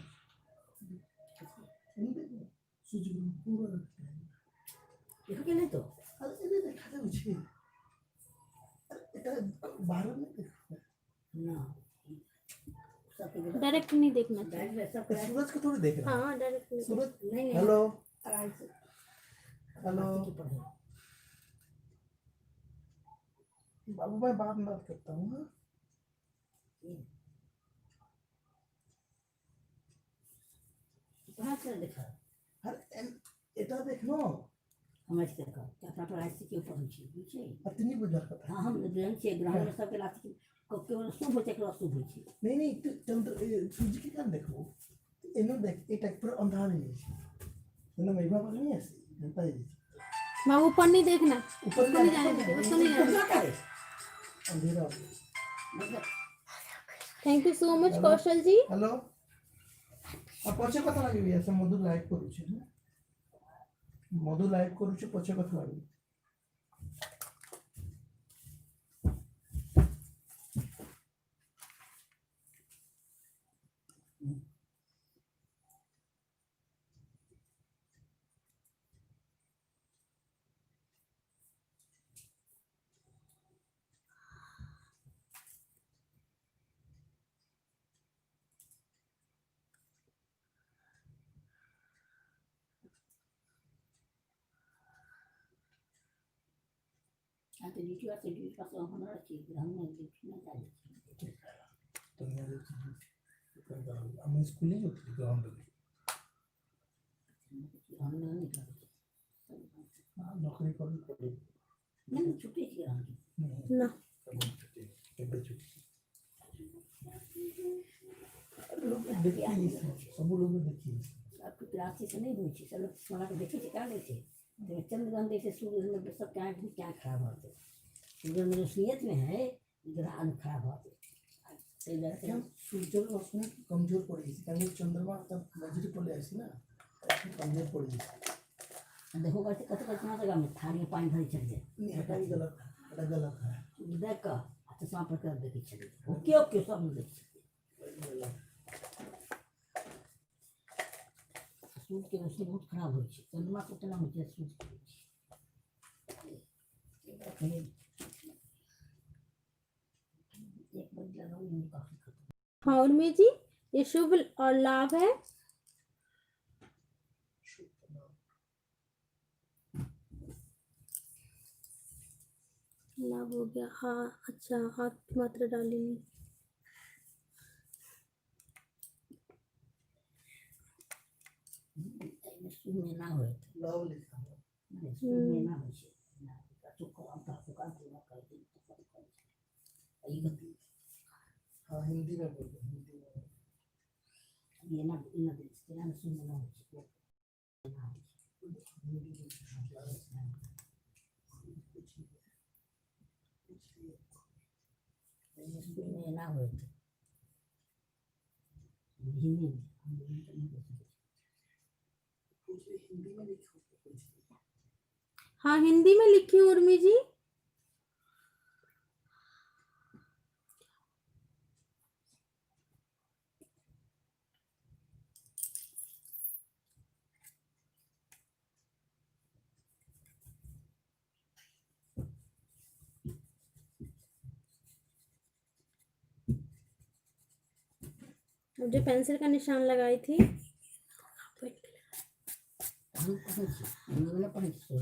सूजी पूरा रखते हैं देखो के नहीं तो अरे इन्हें देखा था मुझे এটা बाहर में देखा ना सबके डायरेक्ट नहीं देखना चाहिए। बैठ में सब सूरज को थोड़ी देख रहा हाँ डायरेक्ट नहीं। सूरज नहीं नहीं हेलो आराम से हेलो की पढ़ो बाबू मैं बात करता हूँ ना कहाँ से देखा अरे এটা দেখো हम ऐसे देखा क्या अपना पढ़ाई से क्यों पढ़ी छी बुझे अतनी बुझा था हाँ हम ग्रहण से ग्रहण में सबके लास्ट को केवल शुभ होते के शुभ होई छी नहीं नहीं तो चंद्र सूरज के कान देखो इनो देख এটা पूरा अंधार है इनो मेघा पर नहीं ऐसे घंटा है बाबू ऊपर नहीं देखना, ऊपर उसको नहीं जाने दीजिए, उसको नहीं जाने क्या करे अंधेरा मतलब thank you so much hello. Kaushal ji. Hello आ पछे कथा लागबी ऐसे मधु लाइक करू छी मधु लाइक करू छी पछे कथा लागबी आ तो लीटी से लीटी पास हमरा छी ग्रहण में लीटी ना जाए तो मेरे हम स्कूल नहीं होती ग्राउंड में हम नहीं निकल हां नौकरी कर पड़ी नहीं छुट्टी थी ग्रहण की ना लोग देखिए सब लोग देखिए आपकी क्लास से नहीं हुई थी सब लोग सोना के देखे थे क्या देखे तो चंद्रग्रहण देखे सूर्य में सब क्या खराब होते सूर्य में रोशनियत में है ग्रहण खराब होते सही जगह से क्या सूर्य रोशनी कमजोर पड़ गई क्योंकि चंद्रमा तब नजदीक पड़े ऐसी ना कमजोर पड़ गई देखो करते कत कतना जगह में थाली में पानी भरी चल जाए नहीं हटा गलत है देख का तो सांप पर कर देखे चले ओके ओके सब में देख सूर्य की रोशनी बहुत खराब हो छै चंद्रमा से उतना हो छै सूर्य एक बजे लगाओ ये काफी खत्म हाँ उर्मी जी, ये शुभ और लाभ है। लाभ हो गया हाँ। अच्छा हाथ मात्रा डालेंगे सूर्य में ना होए लव लिखा हुआ माने सूर्य में ना हो छै ना तो काम का पूरा कर दे तो ये गति हाँ हिंदी में बोलते हिंदी में ये ना तेरा में सूर्य ना हो छै सूर्य में ना होए हिंदी हिंदी में लिखो हाँ हिंदी में लिखी उर्मी जी। मुझे पेंसिल का निशान लगाई थी हम पढ़े छी हिंदी में पढ़े छी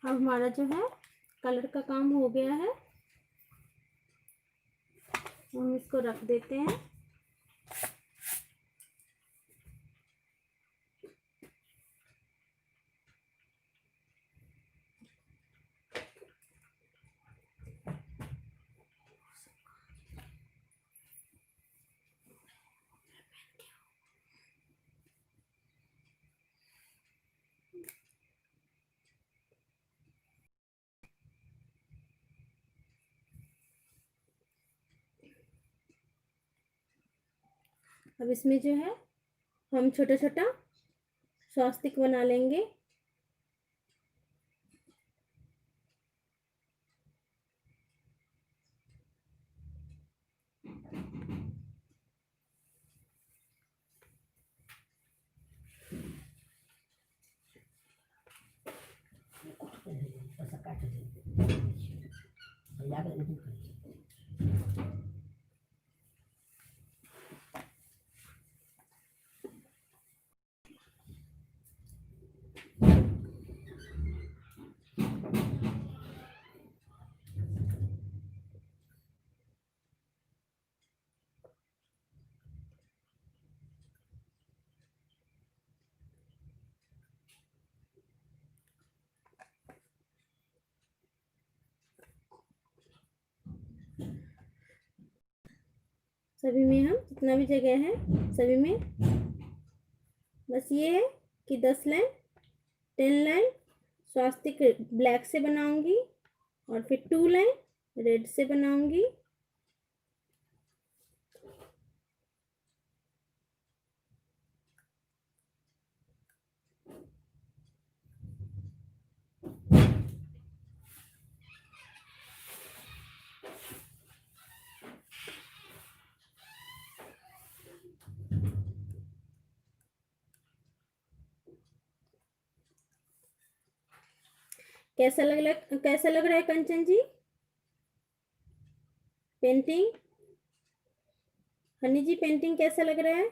अब हमारा जो है कलर का काम हो गया है, हम इसको रख देते हैं। अब इसमें जो है हम छोटा छोटा स्वास्तिक बना लेंगे। ऐसा काट देंगे या कर दूर करिए। सभी में हम जितना भी जगह है सभी में बस ये है कि 10 लाइन 10 लाइन स्वास्तिक ब्लैक से बनाऊंगी और फिर 2 लाइन रेड से बनाऊंगी। कैसा लग रहा है Kanchan ji painting? Honey ji painting कैसा लग रहा है?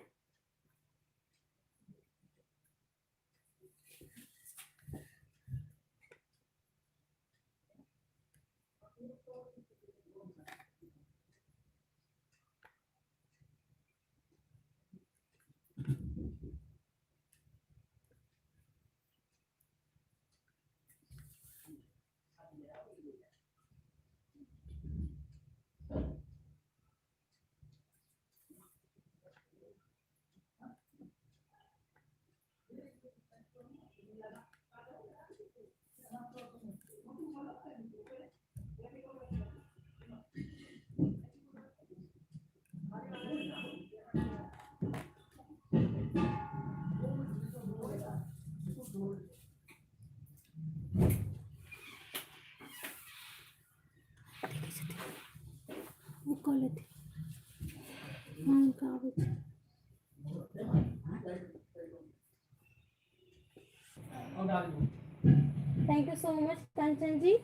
वो कॉल थे हाँ का thank you so much Kanchan ji.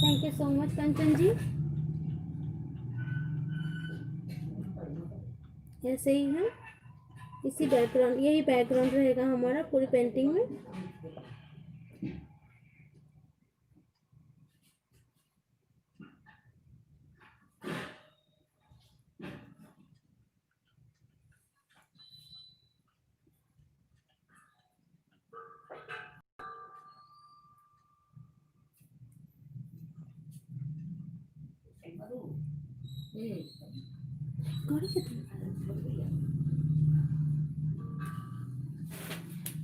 Thank you so much Kanchan ji. ऐसे ही हम इसी बैकग्राउंड यही बैकग्राउंड रहेगा हमारा पूरी पेंटिंग में।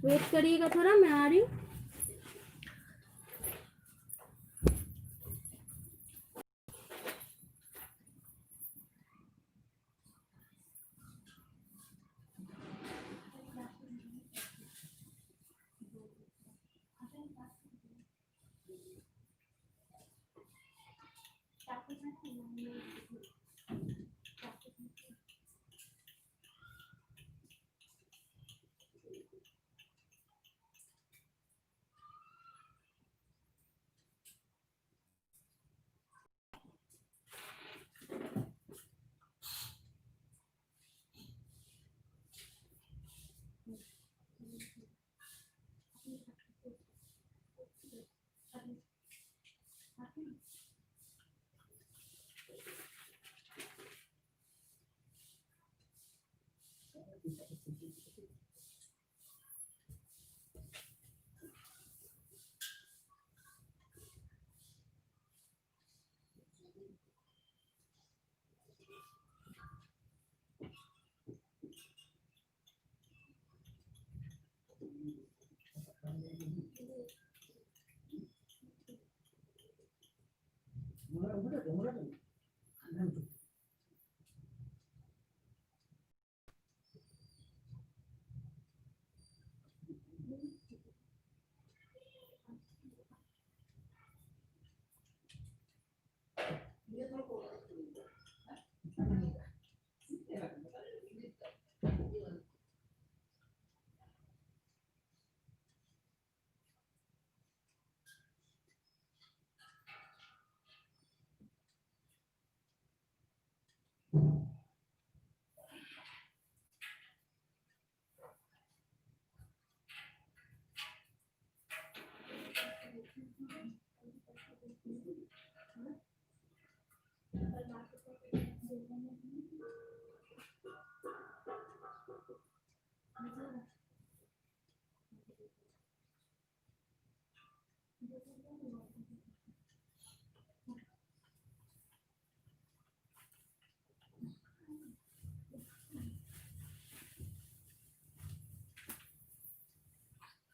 वेट करिएगा थोड़ा, मैं आ रही हूँ।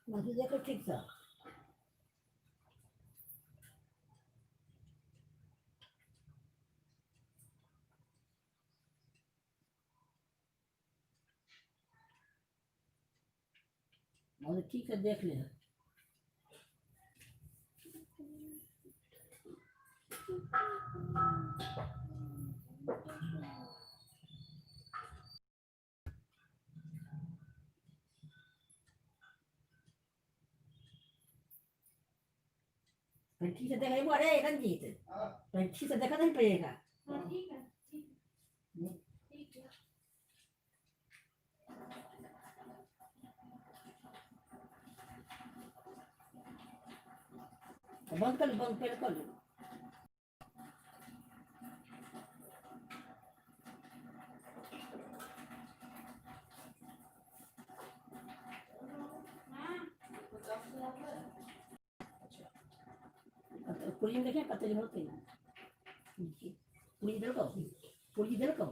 माथी देखो ठीक सा और ठीक से देख ले। ठीक से देखा अरे रंजीत ठीक से देखा नहीं पड़ेगा। ठीक है, ठीक है, ठीक है। बंद कर बंद पहले कर लो। पुरी में देखे कते दिन होते हैं पुरी इधर को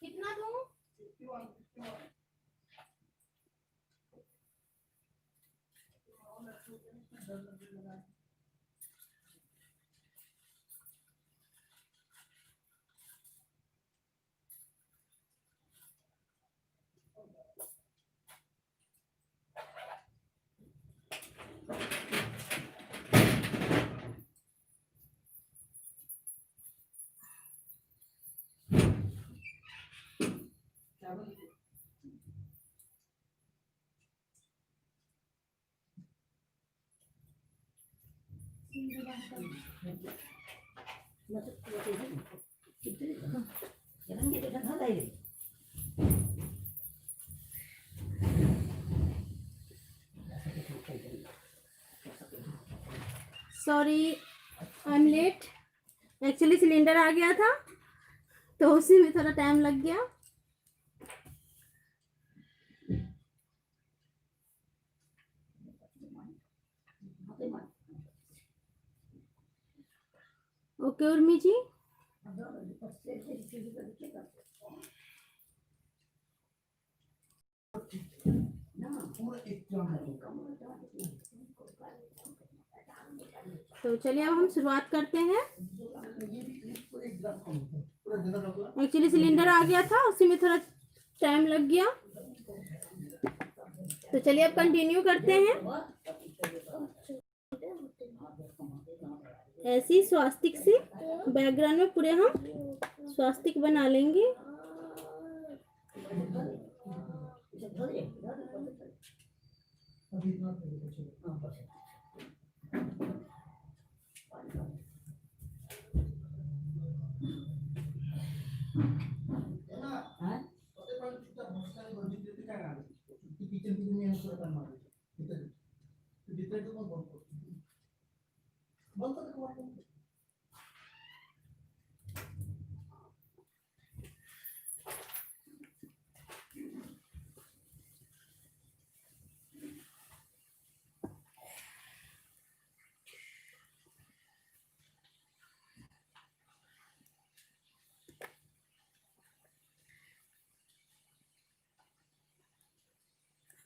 कितना दूं? Sorry, I am late. Actually cylinder आ गया था तो उसी में थोड़ा टाइम लग गया। ओके उर्मी जी, पूरा एक ग्राम तो चलिए अब हम शुरुआत करते हैं। एक ग्राम कम होता है, पूरा जिंदा रखो। एक्चुअली सिलेंडर आ गया था, उसी में थोड़ा टाइम लग गया। तो चलिए अब कंटिन्यू करते हैं। ऐसी स्वास्तिक से बैकग्राउंड में पूरे हम स्वास्तिक बना लेंगे। अभी इतना तो हाँ? किचन में पूरा काम आ रहा है, जितने तो बंद कर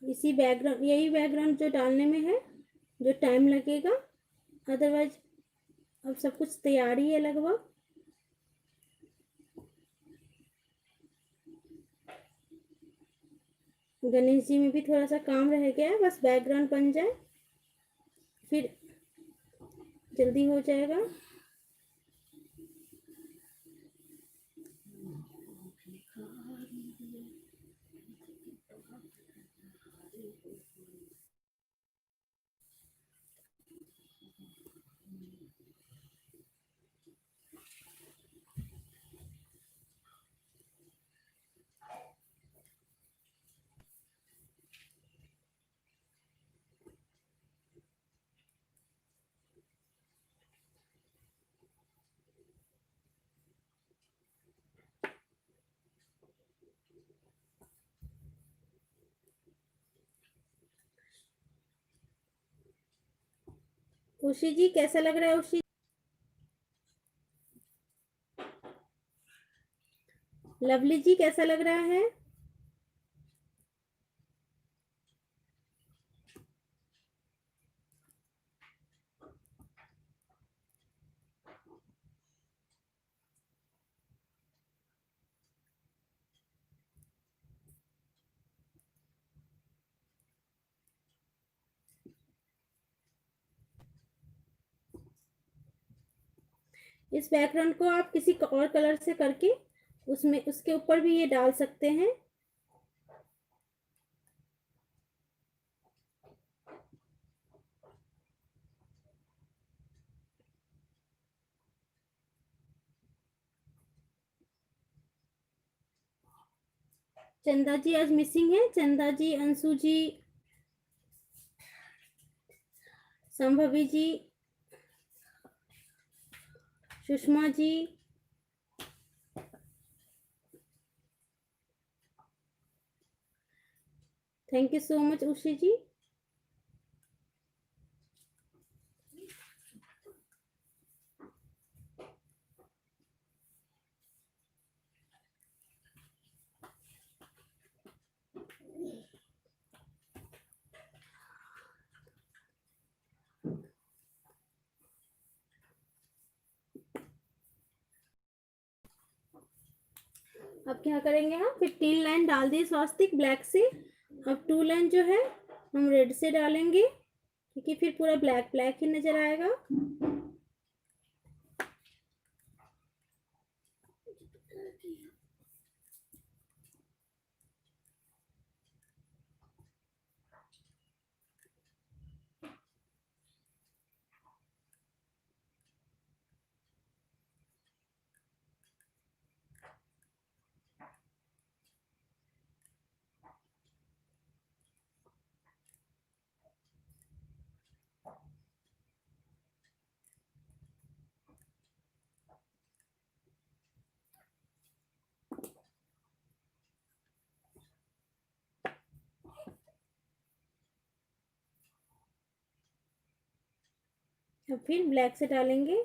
इसी बैकग्राउंड, यही बैकग्राउंड जो डालने में है, जो टाइम लगेगा। अदरवाइज अब सब कुछ तैयार ही है लगभग। गणेश जी में भी थोड़ा सा काम रह गया है, बस बैकग्राउंड बन जाए फिर जल्दी हो जाएगा। उषी जी कैसा लग रहा है? उषी, लवली जी कैसा लग रहा है? इस बैकग्राउंड को आप किसी और कलर से करके उसमें उसके ऊपर भी ये डाल सकते हैं। चंदा जी आज मिसिंग है। चंदा जी, अंशु जी, संभवी जी, Sushma ji, thank you so much उषी जी। अब क्या करेंगे, हम 15 लाइन डाल दिए स्वास्तिक ब्लैक से। अब 2 लाइन जो है हम रेड से डालेंगे, क्योंकि फिर पूरा ब्लैक ब्लैक ही नजर आएगा। और फिर ब्लैक से डालेंगे।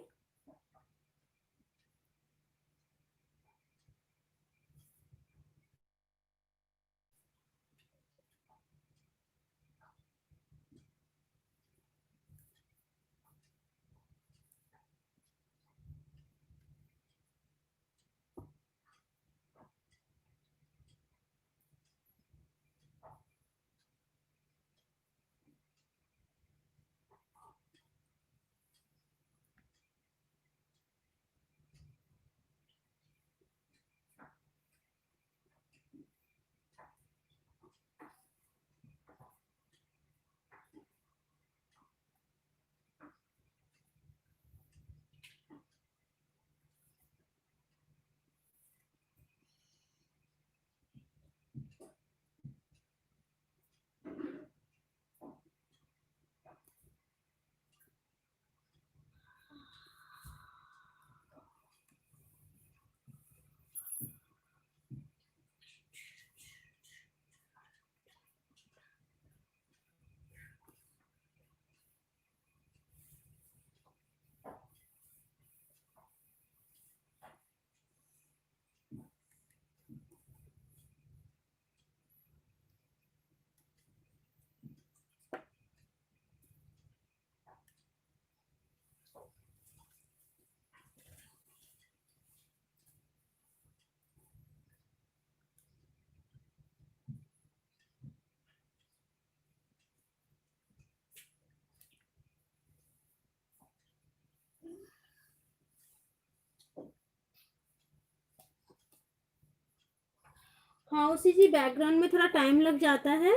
हाँ उसी जी, बैकग्राउंड में थोड़ा टाइम लग जाता है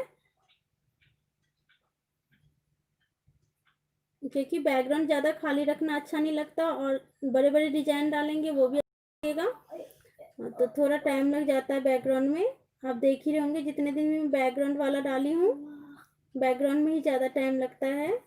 क्योंकि बैकग्राउंड ज़्यादा खाली रखना अच्छा नहीं लगता, और बड़े बड़े डिजाइन डालेंगे वो भी अच्छा लगेगा, तो थोड़ा टाइम लग जाता है बैकग्राउंड में। आप देख ही रहे होंगे जितने दिन में बैकग्राउंड वाला डाली हूँ, बैकग्राउंड में ही ज़्यादा टाइम लगता है।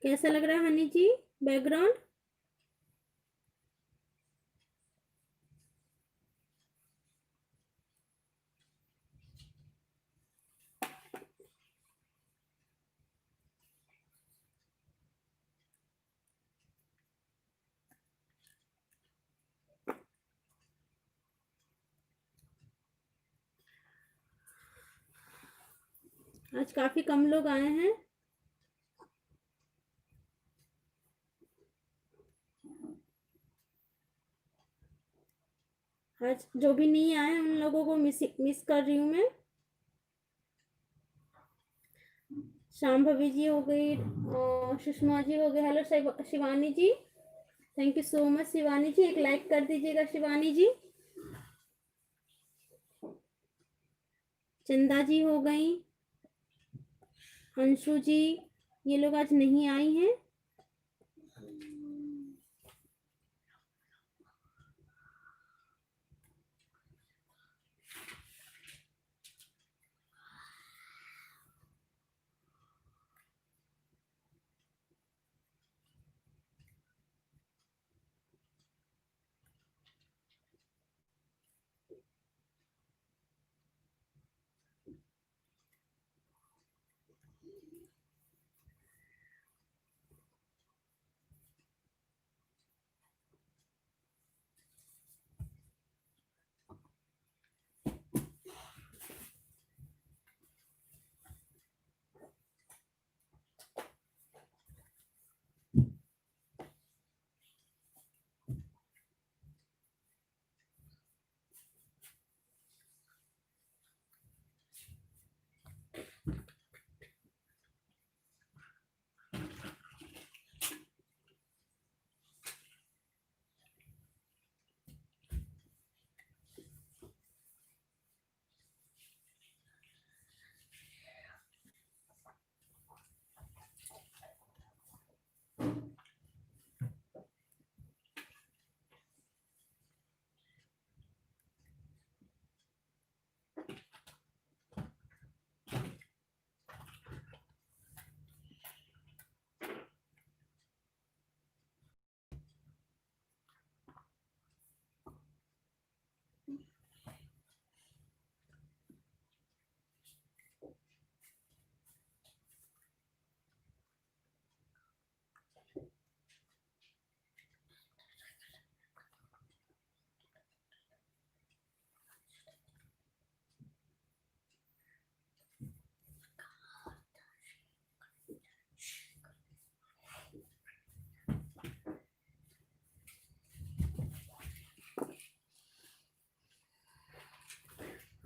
कैसा लग रहा है हनी जी बैकग्राउंड? आज काफी कम लोग आए हैं। आज जो भी नहीं आए हैं उन लोगों को मिस कर रही हूँ मैं। शाम भवी जी हो गई, सुषमा जी हो गए। Hello Shivani ji, thank you so much Shivani ji, एक लाइक कर दीजिएगा शिवानी जी। चंदा जी हो गई, अंशु जी, ये लोग आज नहीं आई हैं।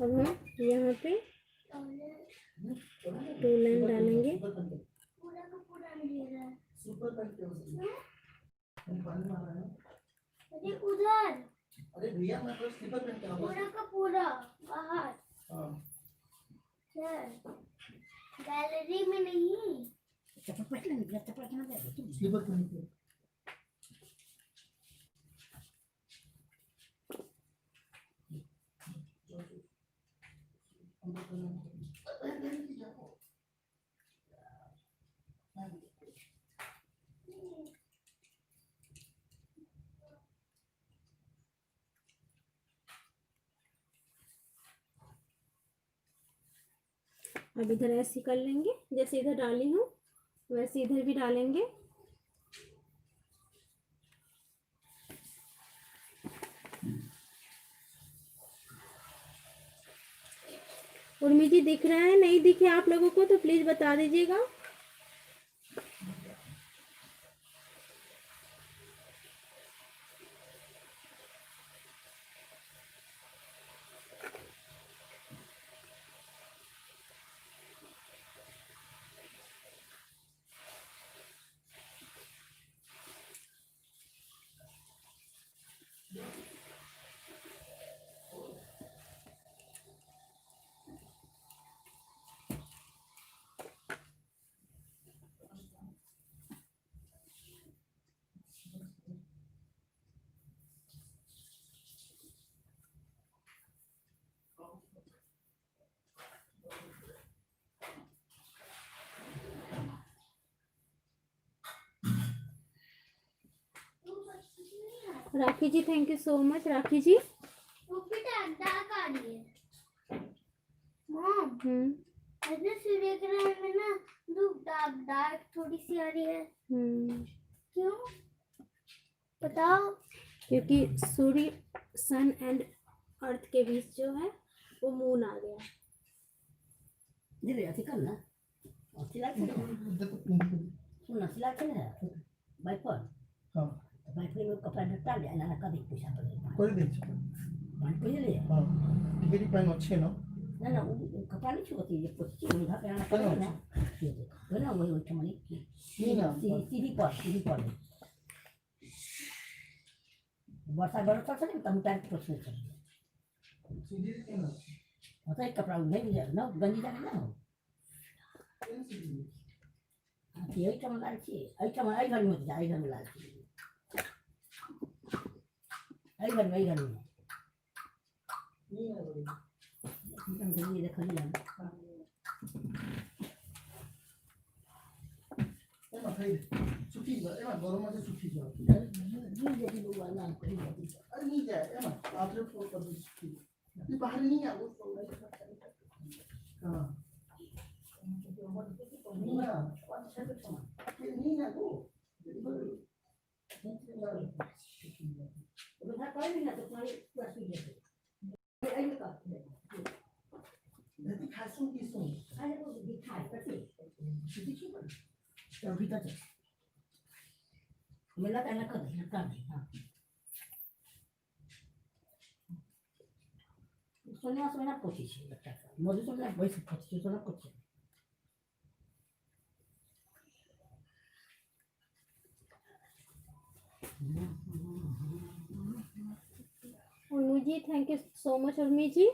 अब हम यहाँ पे 2 लाइन डालेंगे। सुपर पेंट के पानी मारा है। अरे उधर अरे भैया मैं तो स्लीपर पेंट कर पूरा का पूरा बाहर हाँ सर गैलरी में नहीं। चप्पल पहन ले, बिना चप्पल के ना जाए तू। स्लीपर पेंट के अब इधर ऐसे कर लेंगे, जैसे इधर डाली हूँ वैसे इधर भी डालेंगे। उर्मी जी दिख रहा है, नहीं दिखे आप लोगों को तो प्लीज बता दीजिएगा। Rakhi ji thank you so much. Rakhi ji dark आ रही है मॉम। ऐसे सूर्य ग्रहण में ना धूप डार्क डार्क थोड़ी सी आ रही है। क्यों बताओ। क्योंकि सूर्य सन एंड अर्थ के बीच जो है वो मून आ गया। धीरे ऐसे कर ना, और सिला के सुनना, सिला के ना बाइक पर। हाँ बाइक में कपड़ा डाल दिया ना, कभी पैसा पड़ेगा कोई दे पानी पहले ले। हाँ टिकट पैन अच्छे ना ना ना वो कपड़ा नहीं छूती, ये कुछ उधर पे आना पड़ेगा ना। ये देखो ना, वही वही ठमनी नहीं ना सीधी पर वर्षा बरसा से नहीं तम टाइम कुछ नहीं चाहिए। सीधी के ना होता है कपड़ा नहीं जाए ना, गंजी जाने ना हो। यही ठमन लाल चाहिए, आई ठमन आई घर में जाए, घर में लाल चाहिए, आई घर में नहीं ना बोली ये देखो नहीं ए ना खाई सुखी जा ए ना गरम में सुखी जा ये जैसे लोग आना कहीं जाती है। अरे नहीं जाए ए ना आप लोग फोन कर दो सुखी ये बाहर नहीं आ वो हाँ नहीं ना नहीं ना वो उधर कोई भी ना तो कोई प्लस भी देते आई का नदी खासू की सुन अरे वो दिखाई करते सीधी क्यों कर तो भी तो मिला करना कर नहीं। हां सोना कोशिश है लगता है मुझे तो ना वैसे कोशिश सोना कोशिश। Urmi ji thank you so much. Urmi ji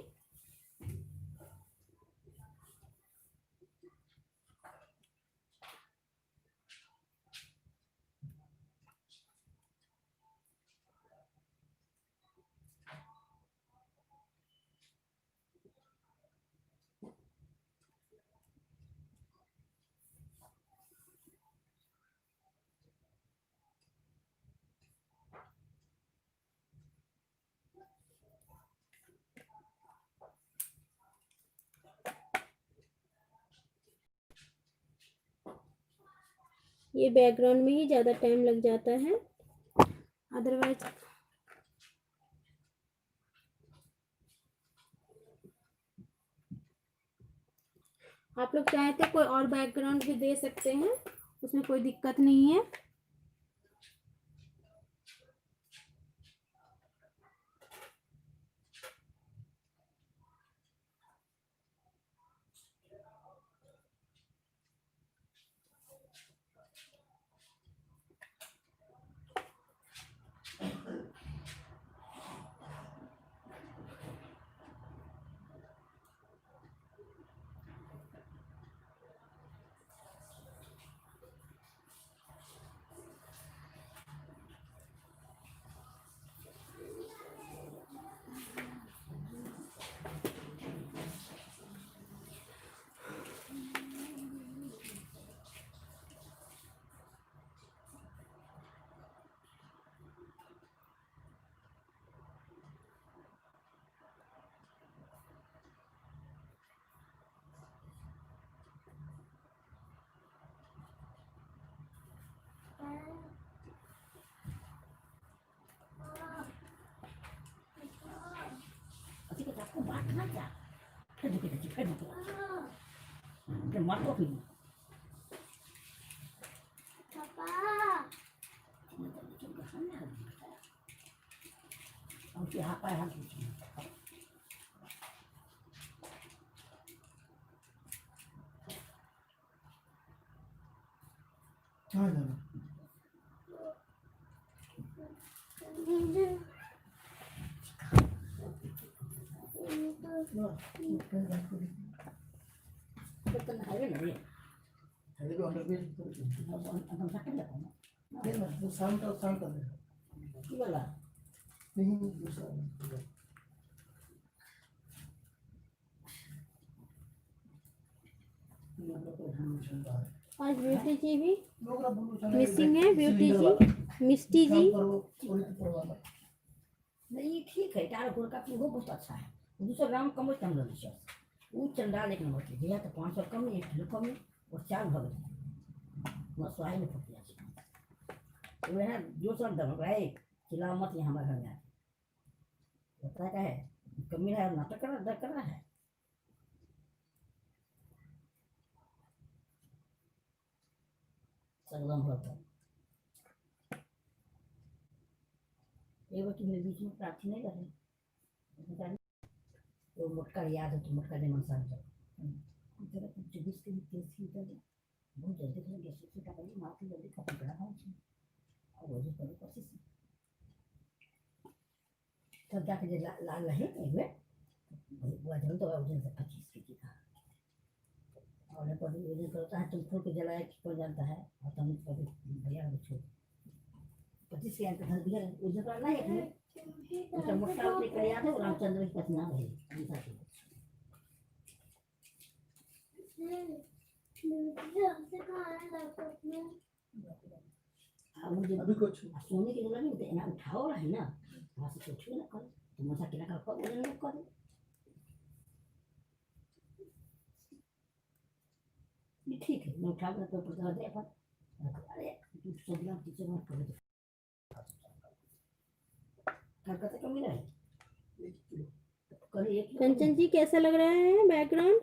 ये बैकग्राउंड में ही ज़्यादा टाइम लग जाता है, अदरवाइज आप लोग चाहे तो कोई और बैकग्राउंड भी दे सकते हैं, उसमें कोई दिक्कत नहीं है। ঢুকে গেছি, ফের ঢুকে গেছি। ফের মারবো ফির पापा उसके हाथ पाए हाथ खींचे। कहाँ जाना Betul hari ni. हेलो भी ऑर्डर भी Abang sakit tak? ये ना वो शाम का दे Gimana? नहीं दूसरा आज ब्यूटी जी भी लोग ना बोलो चलो मिसिंग है, ब्यूटी जी, मिस्टी जी। नहीं ठीक है, तार गोल का वो बहुत अच्छा है। 200 ग्राम कम कम लगी है। वो चंडाल एक नंबर की दिया तो 500 कम, 1 किलो कम और 4 भगत। बस वाही में फट गया। वो है जो सब दम भाई चिल्ला मत यहाँ हमारे घर में। पता क्या है? कमी है नाटक कर रहा है। सगलम होता है। ये वो मेरे बीच में प्रार्थना नहीं कर रही। वो मुटका याद है तो मुटका दे मनसा है। तेरा कुछ 24 के केस की कर बहुत जल्दी से गैस से का भाई मार के जल्दी खत्म करा है और वो जो कभी कोशिश तब जाके जो लाल रहे एक वे वो जल तो वजन से 25 केजी था और पर वजन करता है तुम खोल के जलाए को जानता है और तुम कभी भैया को छोड़ 25 के अंक धर दिया वजन कर ना एक में तो मोटा उठे कर याद है रामचंद्र की पत्नी है ऐसा थी हमसे खाना लैपटॉप में मुझे अभी कुछ सोने की जगह नहीं ना उठाओ रहे ना वहाँ से कुछ भी ना करो तुम मजा किला कर वजन नहीं करो ये ठीक है मैं उठा कर तो पता दे पर अरे तू सब ना पीछे मत कर कलकत्ता कम मिला है 1 किलो कल एक कंचन जी कैसा लग रहा है बैकग्राउंड?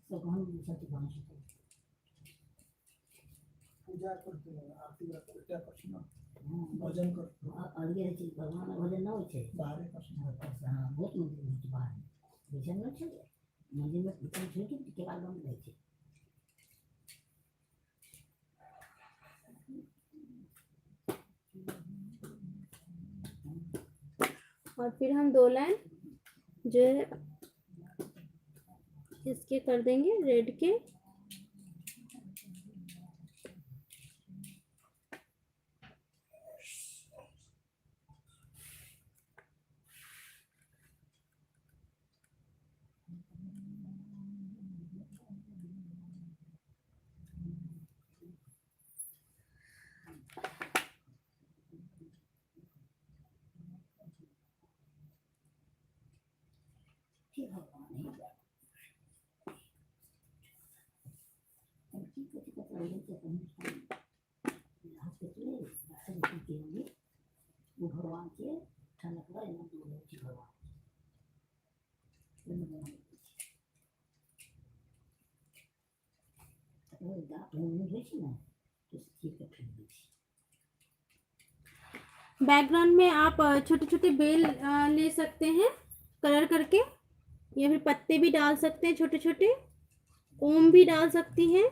तो कौन दूसरा दुकान से पूजा करते हैं आरती करते हैं पश्चिमा भजन करते हैं अलगे चीज भगवान भजन ना होते बाहर पश्चिमा हाँ बहुत मंदिर में बाहर भजन ना चले मंदिर में भजन छोड़ के बाद बंद रहे थे और फिर हम 2 लाइन जो है इसके कर देंगे रेड के। भगवान के ठंडा पूरा इन्हें दूर है भगवान वो दांत नहीं है ना तो ठीक है फिर बैकग्राउंड में आप छोटे छोटे बेल ले सकते हैं कलर करके या फिर पत्ते भी डाल सकते हैं छोटे छोटे, ओम भी डाल सकती हैं।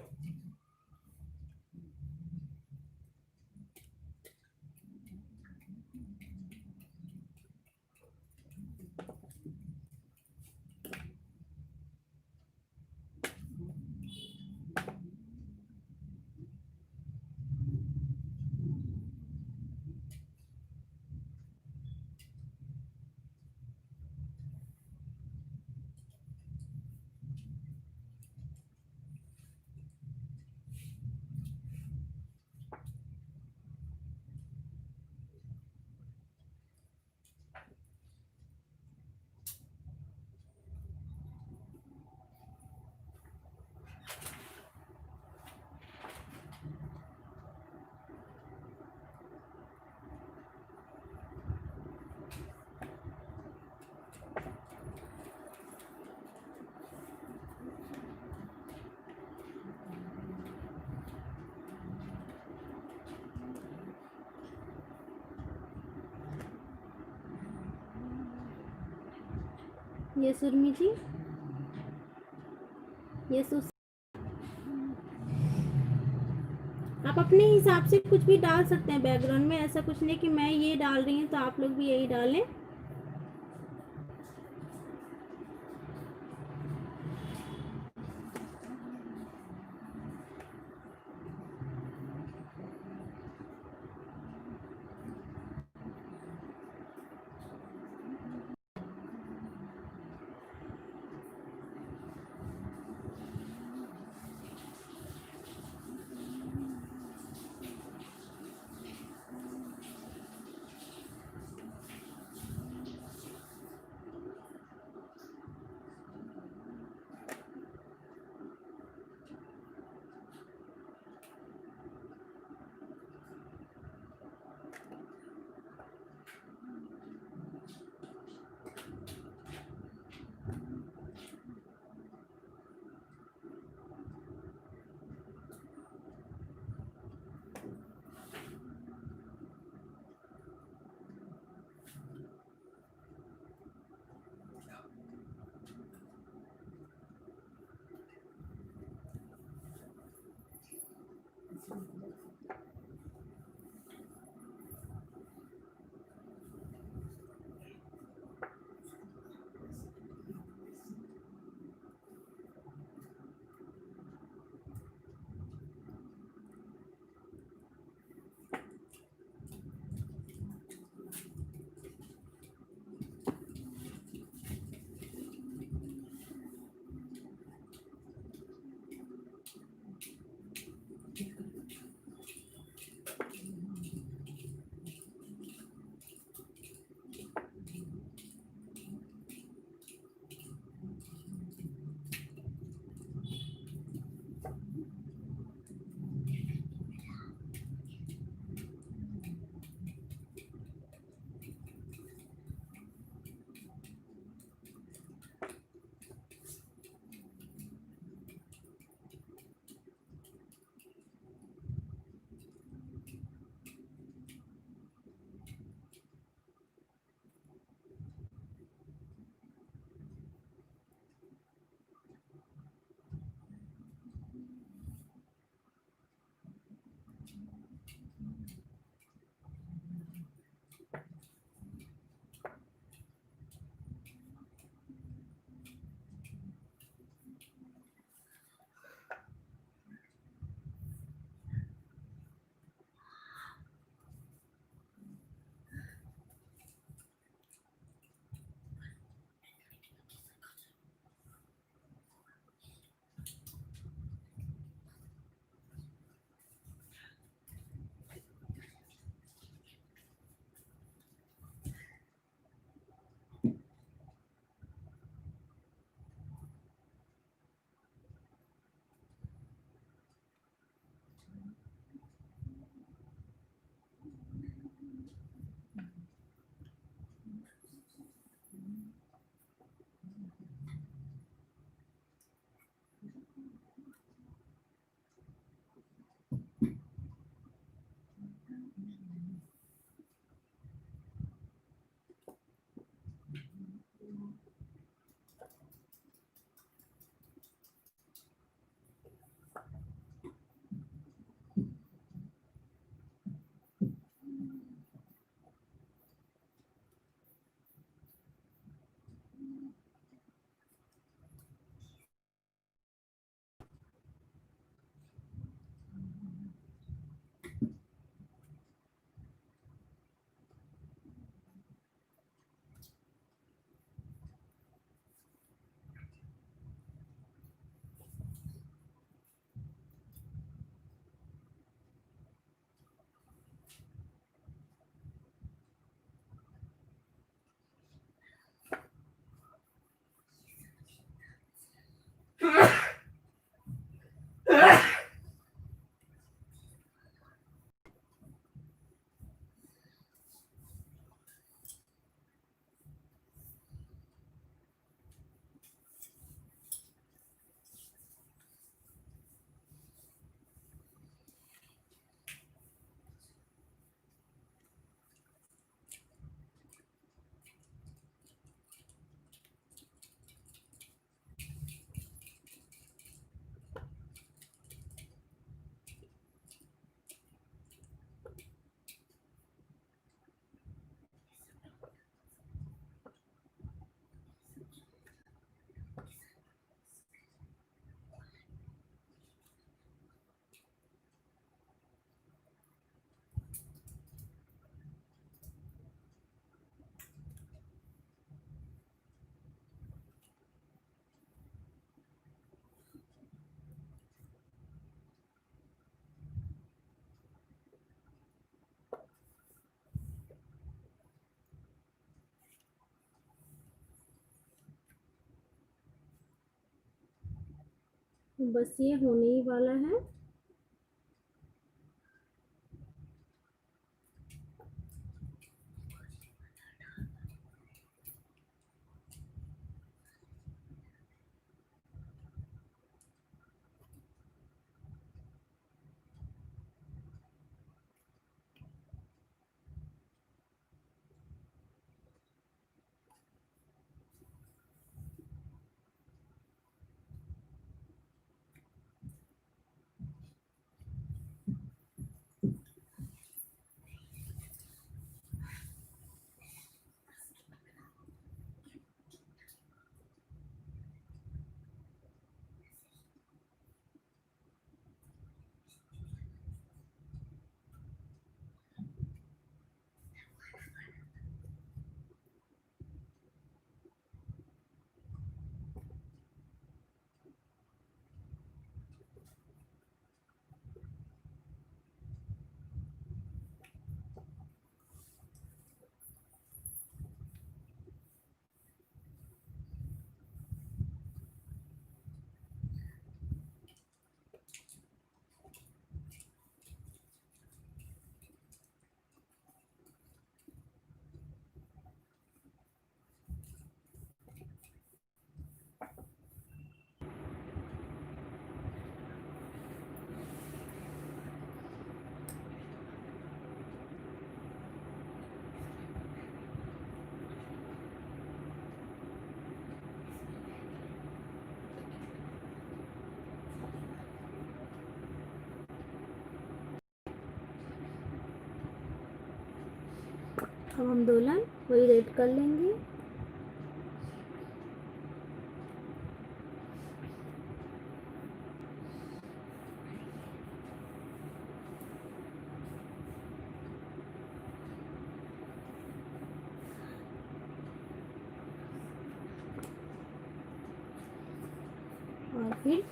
ये सुरमी जी, ये आप अपने हिसाब से कुछ भी डाल सकते हैं बैकग्राउंड में, ऐसा कुछ नहीं कि मैं ये डाल रही हूँ तो आप लोग भी यही डालें। बस ये होने ही वाला है। अब हम 2 लाइन वही रेड कर लेंगे। और फिर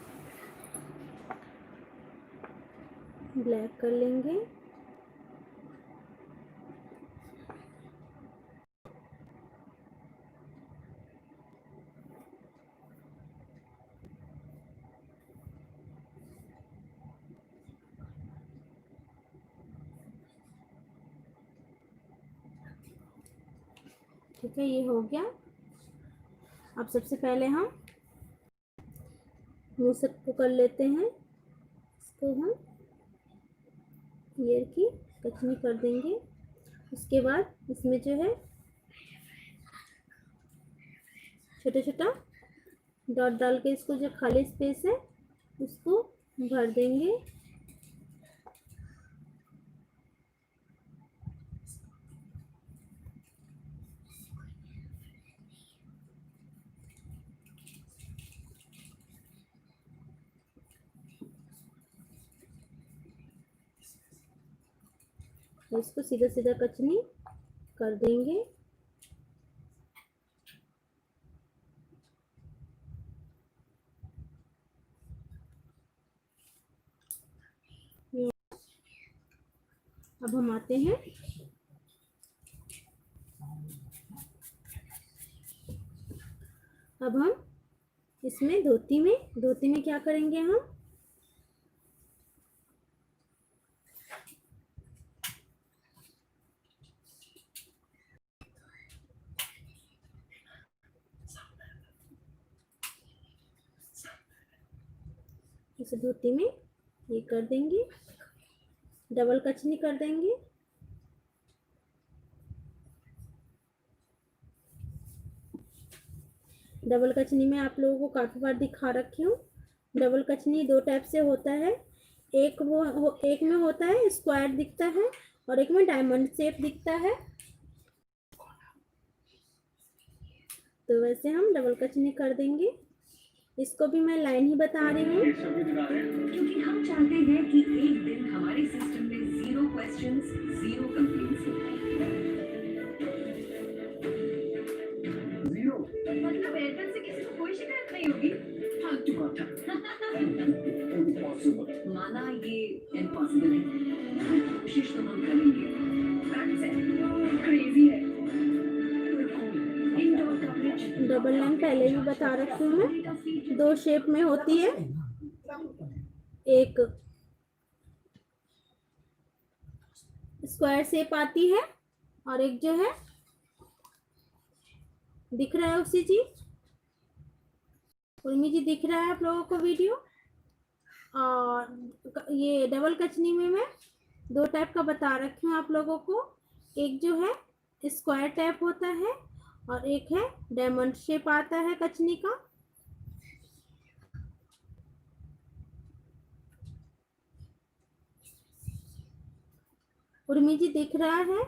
ब्लैक कर लेंगे। ठीक है, ये हो गया। अब सबसे पहले हम ये सबको कर लेते हैं। इसको हम ईयर की कचनी कर देंगे। उसके बाद इसमें जो है छोटा छोटा डॉट डाल के इसको जो खाली स्पेस है उसको भर देंगे। तो इसको सीधा सीधा कचनी कर देंगे। अब हम आते हैं अब हम इसमें धोती में क्या करेंगे हम इसे धोती में ये कर देंगे, डबल कचनी कर देंगे। डबल कचनी में आप लोगों को काफ़ी बार दिखा रखी हूँ। डबल कचनी 2 टाइप से होता है। एक में होता है स्क्वायर दिखता है और एक में डायमंड शेप दिखता है। तो वैसे हम डबल कचनी कर देंगे। इसको भी मैं लाइन ही बता रही हूँ क्योंकि हम चाहते हैं कि एक दिन हमारे सिस्टम में 0 क्वेश्चंस 0 कंप्लेंट्स हो। मतलब एयरटेल से किसी को कोई शिकायत नहीं होगी। फालतू इम्पॉसिबल। माना ये इम्पॉसिबल है, कोशिश तो हम करेंगे। क्रेजी है। डबल लाइन पहले भी बता रखी हूँ मैं, 2 शेप में होती है। एक स्क्वायर शेप आती है और एक जो है दिख रहा है उसी जी, उर्मी जी दिख रहा है आप लोगों को वीडियो। और ये डबल कचनी में मैं दो टाइप का बता रखी हूँ आप लोगों को। एक जो है स्क्वायर टाइप होता है और एक है डायमंड शेप आता है कचनी का। उर्मी जी दिख रहा है?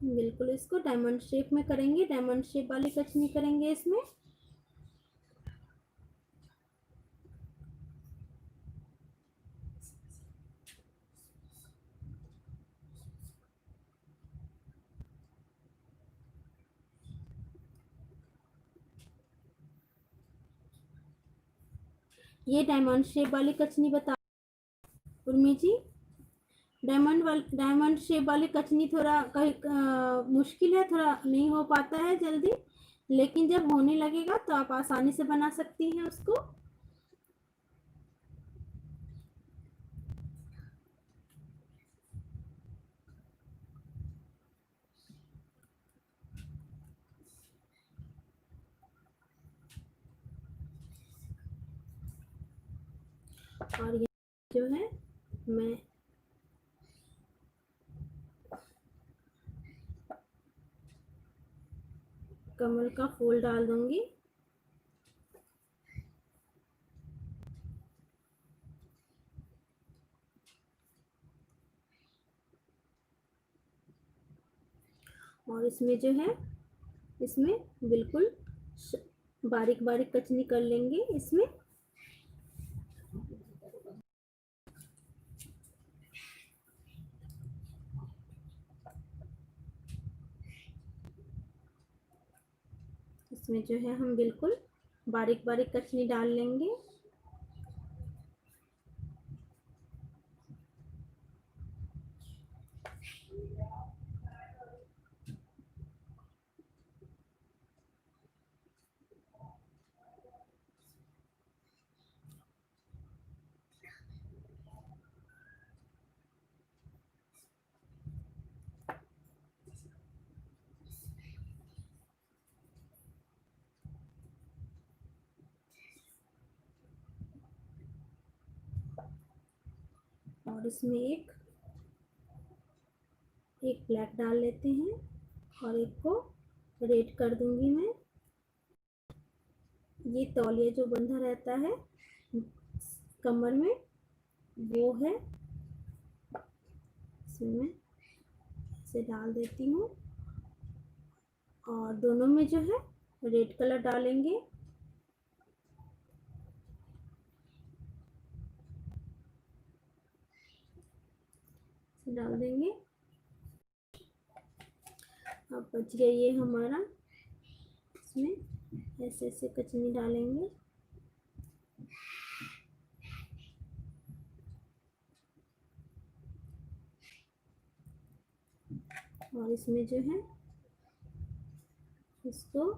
बिल्कुल, इसको डायमंड शेप में करेंगे, डायमंड शेप वाली कचनी करेंगे इसमें। ये डायमंड शेप वाली कचनी बता उर्मी जी। डायमंड शेप वाली कचनी थोड़ा मुश्किल है, थोड़ा नहीं हो पाता है जल्दी, लेकिन जब होने लगेगा तो आप आसानी से बना सकती हैं उसको। और ये जो है मैं कमल का फूल डाल दूंगी। और इसमें जो है इसमें बिल्कुल बारीक बारीक कचनी कर लेंगे इसमें। इसमें जो है हम बिल्कुल बारीक बारीक कचनी डाल लेंगे। और इसमें एक ब्लैक डाल लेते हैं और एक को रेड कर दूंगी मैं। ये तौलिया जो बंधा रहता है कमर में वो है, इसमें मैं इसे डाल देती हूँ। और दोनों में जो है रेड कलर डालेंगे। डाल देंगे। अब बच गया ये हमारा, इसमें ऐसे ऐसे कचनी डालेंगे। और इसमें जो है इसको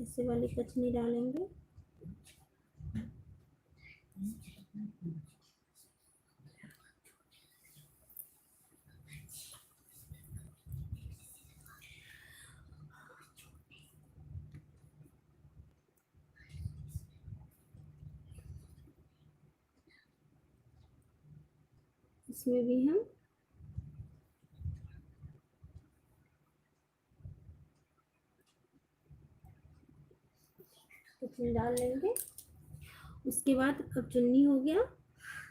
ऐसे वाली कचनी डालेंगे। इसमें भी हम कचनी डाल लेंगे। उसके बाद अब चुन्नी हो गया,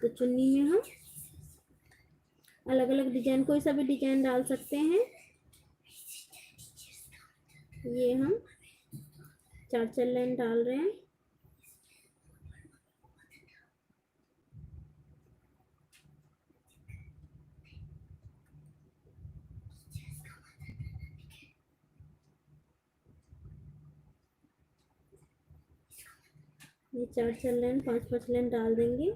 तो चुन्नी में हम अलग अलग डिजाइन, कोई सा भी डिजाइन डाल सकते हैं। ये हम 4 लाइन डाल रहे हैं। ये 4 लाइन 5 लाइन डाल देंगे।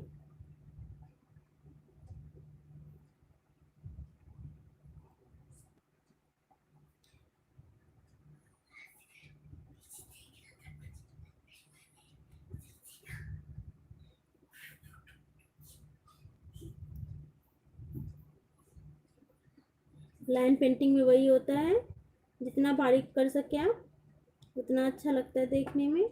लाइन पेंटिंग में वही होता है, जितना बारीक कर सके आप उतना अच्छा लगता है देखने में।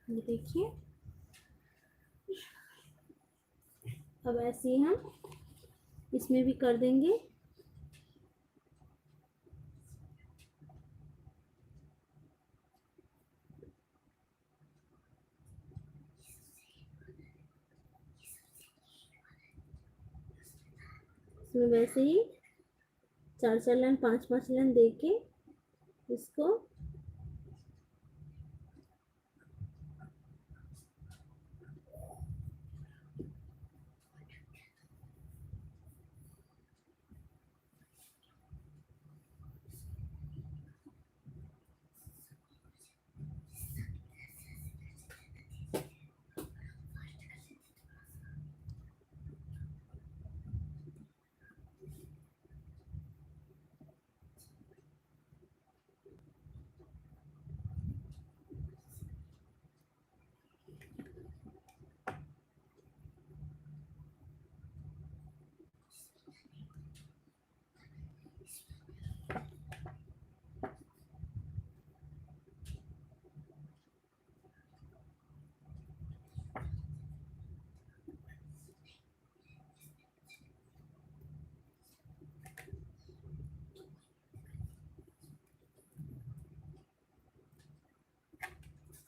ये देखिए, अब ऐसे ही हम इसमें भी कर देंगे। इसमें वैसे ही 4-4 लाइन 5-5 लाइन दे के इसको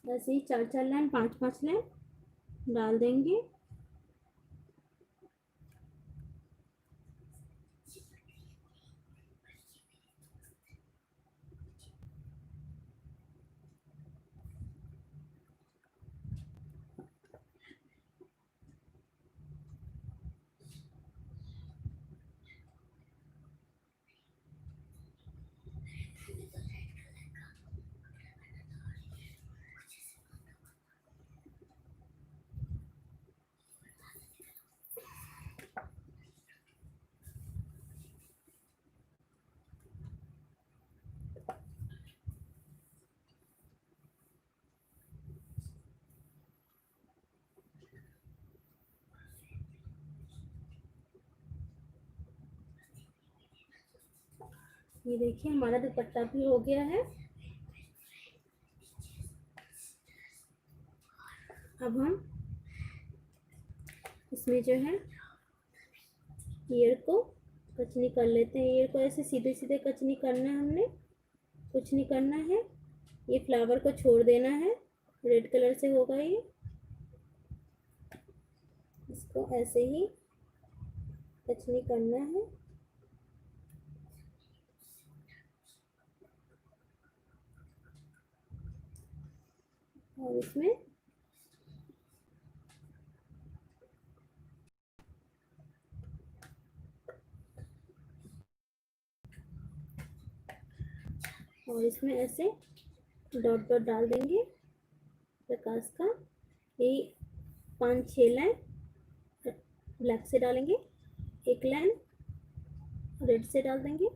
ऐसे ही 4-4 लाइन 5-5 लाइन डाल देंगे। ये देखिए हमारा दुपट्टा भी हो गया है। अब हम इसमें जो है ईयर को कचनी कर लेते हैं। ईयर को ऐसे सीधे सीधे कचनी करना है, हमने कुछ नहीं करना है। ये फ्लावर को छोड़ देना है, रेड कलर से होगा ये। इसको ऐसे ही कचनी करना है। और इसमें ऐसे डॉट डॉट डाल देंगे प्रकाश का। ये 5-6 लाइन ब्लैक से डालेंगे, एक लाइन रेड से डाल देंगे।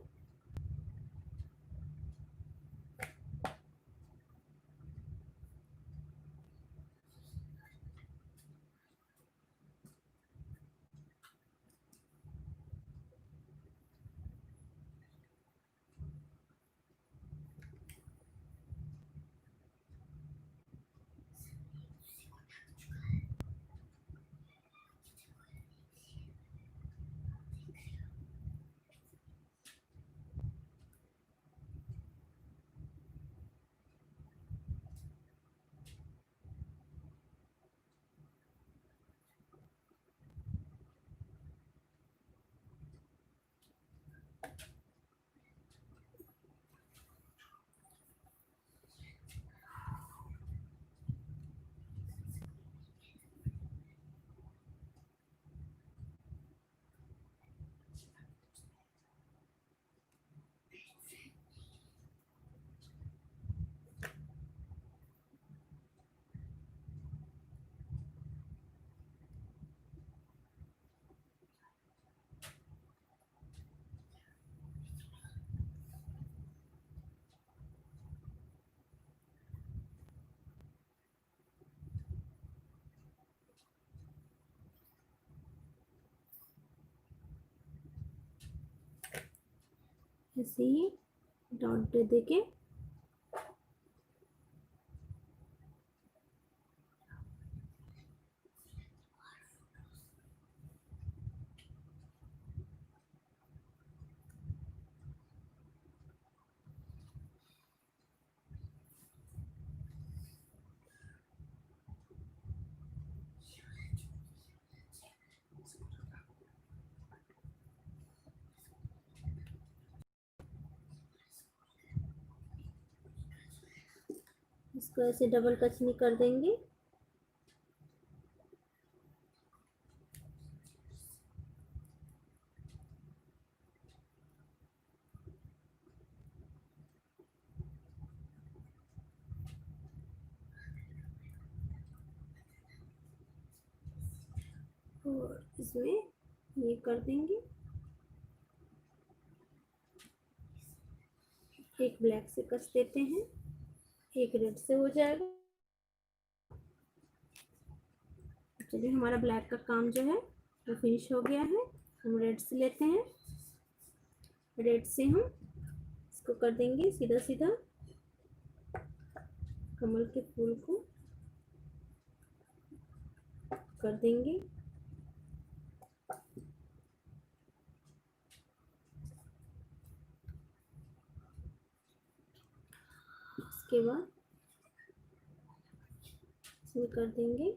ऐसे ही डॉट दे देके इसको ऐसे डबल कचनी कर देंगे। और इसमें ये कर देंगे, एक ब्लैक से कस देते हैं, एक रेड से हो जाएगा। चलिए हमारा ब्लैक का काम जो है वो फिनिश हो गया है। हम रेड से लेते हैं, रेड से हम इसको कर देंगे सीधा सीधा कमल के फूल को कर देंगे। इसके बाद इसमें कर देंगे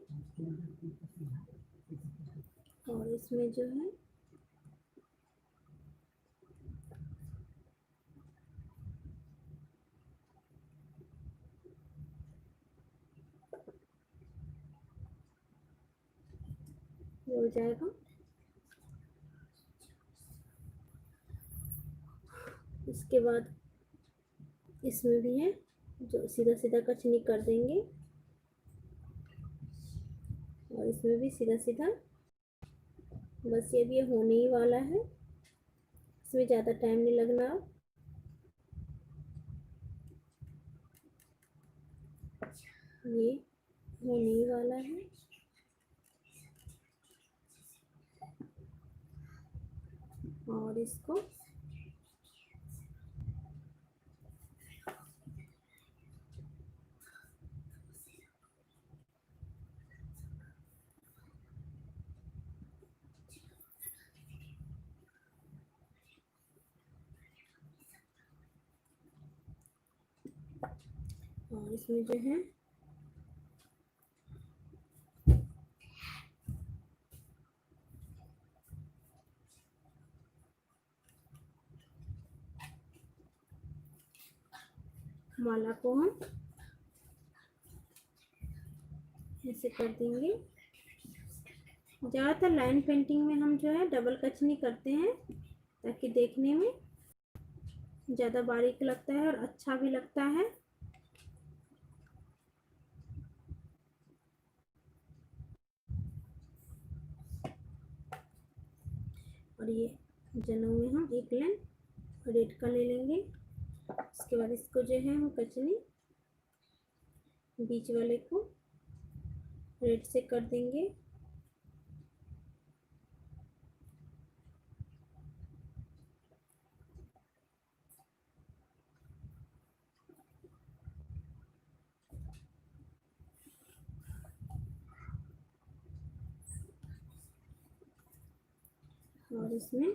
और इसमें जो है ये हो जाएगा। इसके बाद इसमें भी है जो सीधा सीधा कचनी कर देंगे और इसमें भी सीधा सीधा। बस ये भी होने ही वाला है, इसमें ज़्यादा टाइम नहीं लगना। ये होने ही वाला है। और इसको और इसमें जो है माला को हम ऐसे कर देंगे। ज़्यादातर लाइन पेंटिंग में हम जो है डबल कचनी करते हैं ताकि देखने में ज़्यादा बारीक लगता है और अच्छा भी लगता है। और ये जनों में हम एक लाइन रेड का ले लेंगे। इसके बाद इसको जो है हम कचनी बीच वाले को रेड से कर देंगे। और इसमें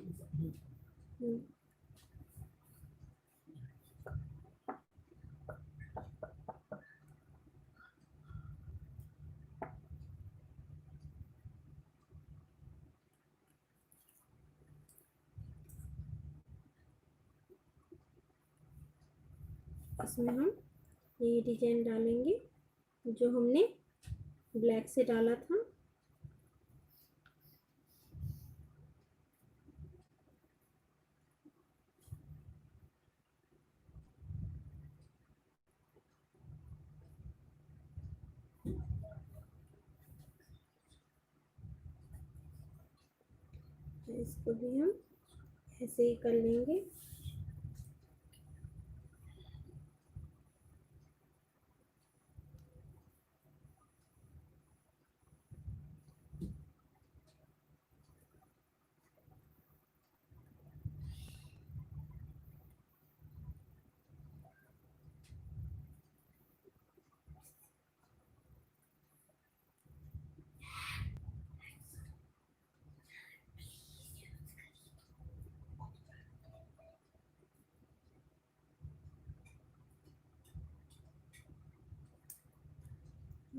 इसमें हम ये डिजाइन डालेंगे जो हमने ब्लैक से डाला था। इसको भी हम ऐसे ही कर लेंगे।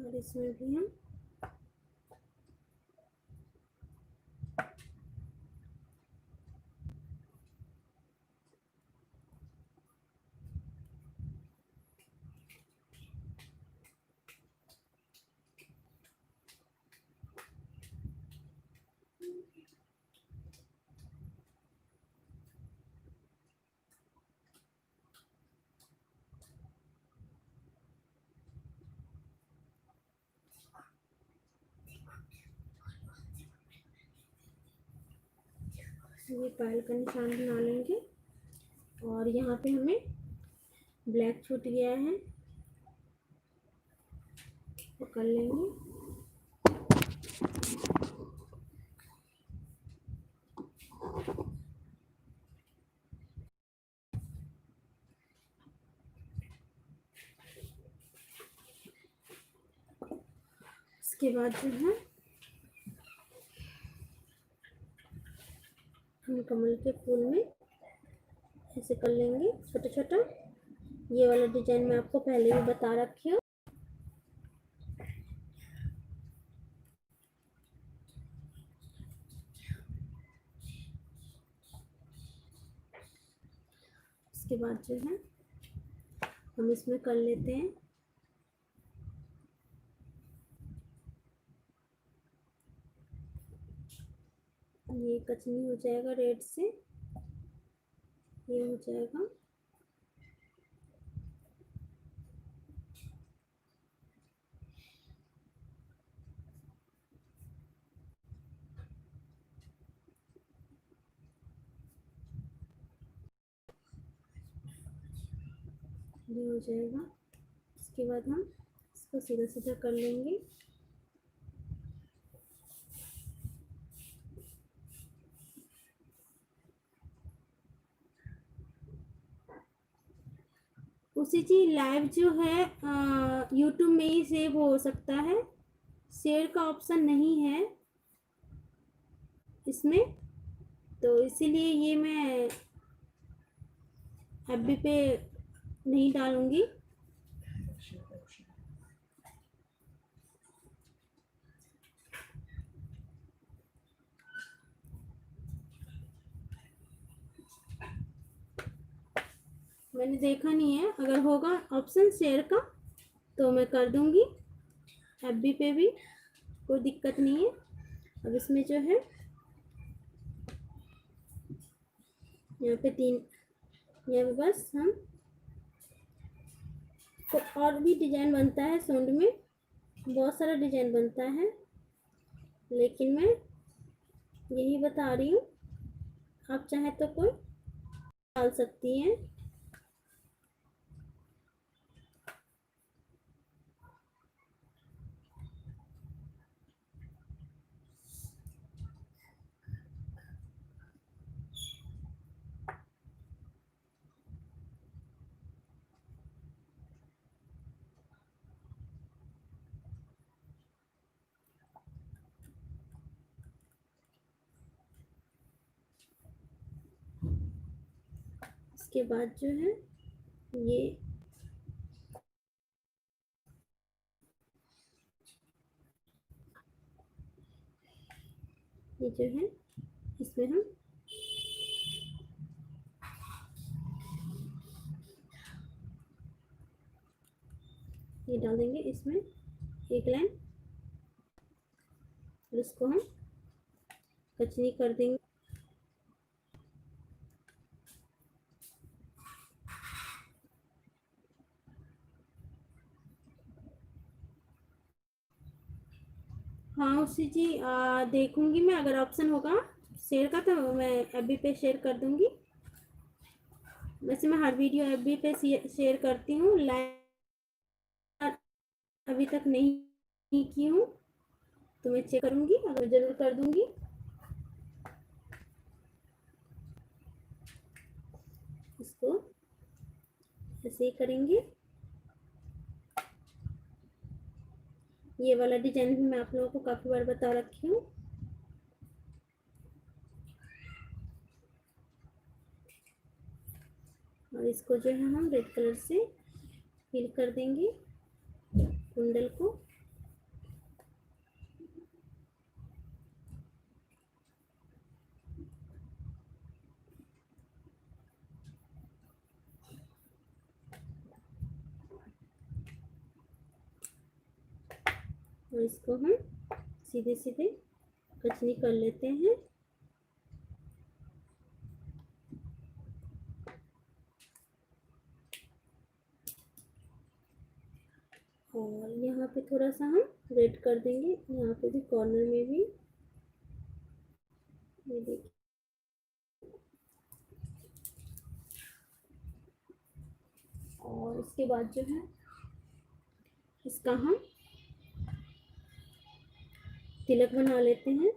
और इसमें भी हम ये पायल का निशान बना लेंगे। और यहाँ पे हमें ब्लैक छूट गया है, तो कर लेंगे। इसके बाद जो है हम कमल के फूल में ऐसे कर लेंगे छोटा छोटा। ये वाला डिजाइन मैं आपको पहले भी बता रखी हूँ। इसके बाद जो है हम इसमें कर लेते हैं ये कचनी हो जाएगा रेड से, ये हो जाएगा। ये हो जाएगा। इसके बाद हम इसको सीधा सीधा कर लेंगे। उसी जी लाइव जो है यूट्यूब में ही सेव हो सकता है, शेयर का ऑप्शन नहीं है इसमें, तो इसीलिए ये मैं एफबी पे नहीं डालूंगी। मैंने देखा नहीं है, अगर होगा ऑप्शन शेयर का तो मैं कर दूंगी। एफबी पे भी कोई दिक्कत नहीं है। अब इसमें जो है यहाँ पे 3, यहाँ पे बस हम तो और भी डिजाइन बनता है सोंड में, बहुत सारा डिजाइन बनता है, लेकिन मैं यही बता रही हूँ। आप चाहे तो कोई डाल सकती हैं। इसके बाद जो है ये जो है इसमें हम ये डाल देंगे इसमें एक लाइन, और इसको हम कचनी कर देंगे। हाँ उसी जी देखूंगी मैं, अगर ऑप्शन होगा शेयर का तो मैं एफबी पे शेयर कर दूंगी। वैसे मैं हर वीडियो एफबी पे शेयर करती हूँ, लाइव अभी तक नहीं की हूँ, तो मैं चेक करूंगी, अगर जरूर कर दूंगी। इसको ऐसे ही करेंगे। ये वाला डिजाइन भी मैं आप लोगों को काफी बार बता रखी हूँ। और इसको जो है हम रेड कलर से फिल कर देंगे कुंडल को। और इसको हम सीधे सीधे कचनी कर लेते हैं। और यहाँ पे थोड़ा सा हम रेड कर देंगे, यहाँ पे भी कॉर्नर में भी, ये देखिए। और इसके बाद जो है इसका हम तिलक बना लेते हैं।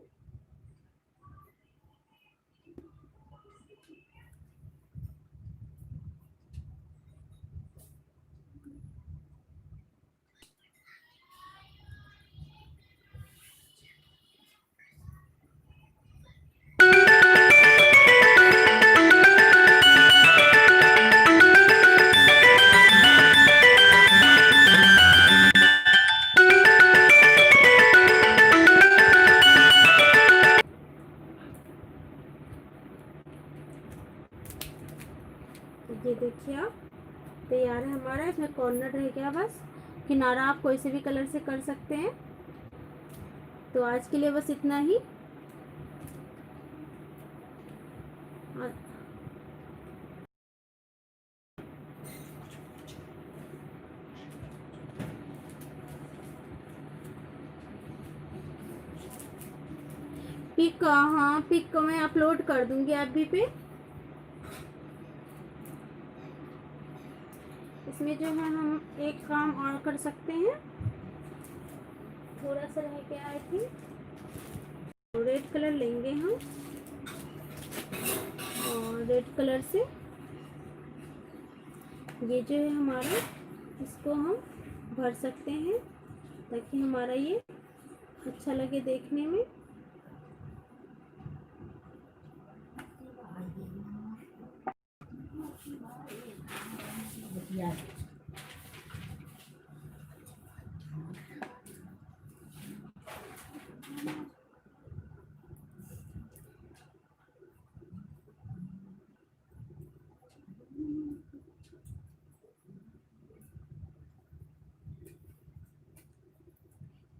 ये देखिए आप, तैयार है हमारा। इसमें कॉर्नर रह गया बस, किनारा आप कोई से भी कलर से कर सकते हैं। तो आज के लिए बस इतना ही। पिक, हाँ पिक मैं अपलोड कर दूंगी एफबी पे। इसमें जो है हम एक काम और कर सकते हैं, थोड़ा सा रह गया आई थिंक। रेड कलर लेंगे हम और रेड कलर से ये जो है हमारा, इसको हम भर सकते हैं ताकि हमारा ये अच्छा लगे देखने में।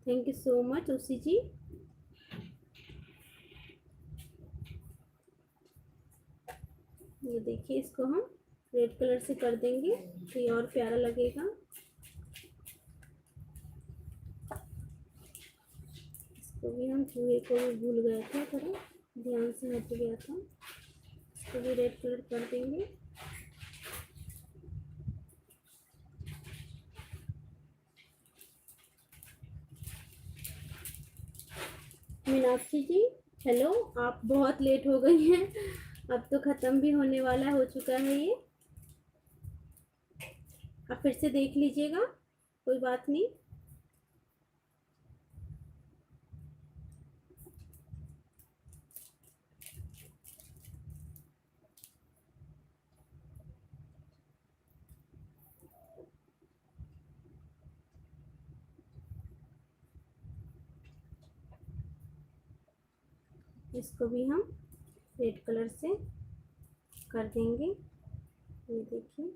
थैंक यू सो मच उसी जी। ये देखिए, इसको हम रेड कलर से कर देंगे तो ये और प्यारा लगेगा। इसको भी हम चूहे को भी भूल गए थे, थोड़ा ध्यान से हट गया था। इसको भी रेड कलर कर देंगे। मीनाक्षी जी हेलो, आप बहुत लेट हो गई हैं। अब तो ख़त्म भी होने वाला हो चुका है ये। आप फिर से देख लीजिएगा, कोई बात नहीं। इसको भी हम रेड कलर से कर देंगे। ये देखिए,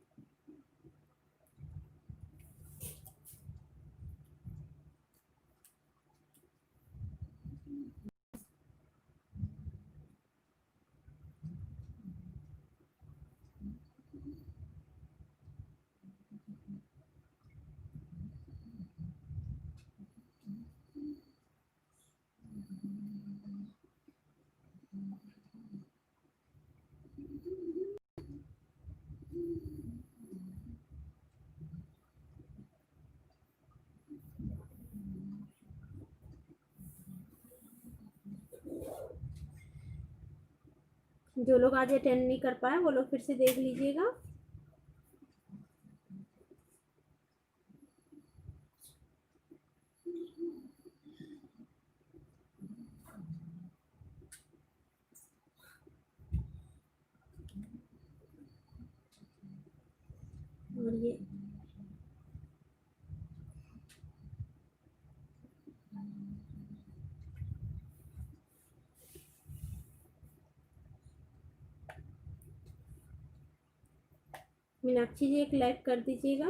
जो लोग आज अटेंड नहीं कर पाए वो लोग फिर से देख लीजिएगा। और ये मीनाक्षी जी एक लाइक कर दीजिएगा।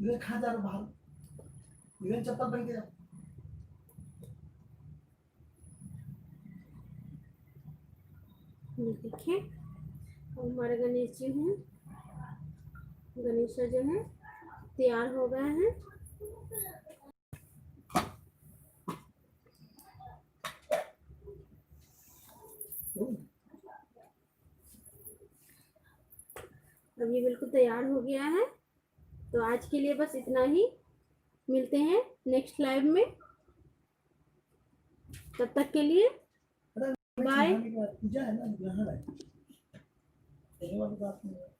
इधर खा जा रहा बाहर, इधर चप्पल पहन के जा। ये देखिए हमारे गणेश जी हैं, गणेशा जो है तैयार हो गए हैं। अब ये बिल्कुल तैयार हो गया है। तो आज के लिए बस इतना ही, मिलते हैं नेक्स्ट लाइव में, तब तक के लिए बाय। पूजा है ना, ग्रहण है, बात नहीं है।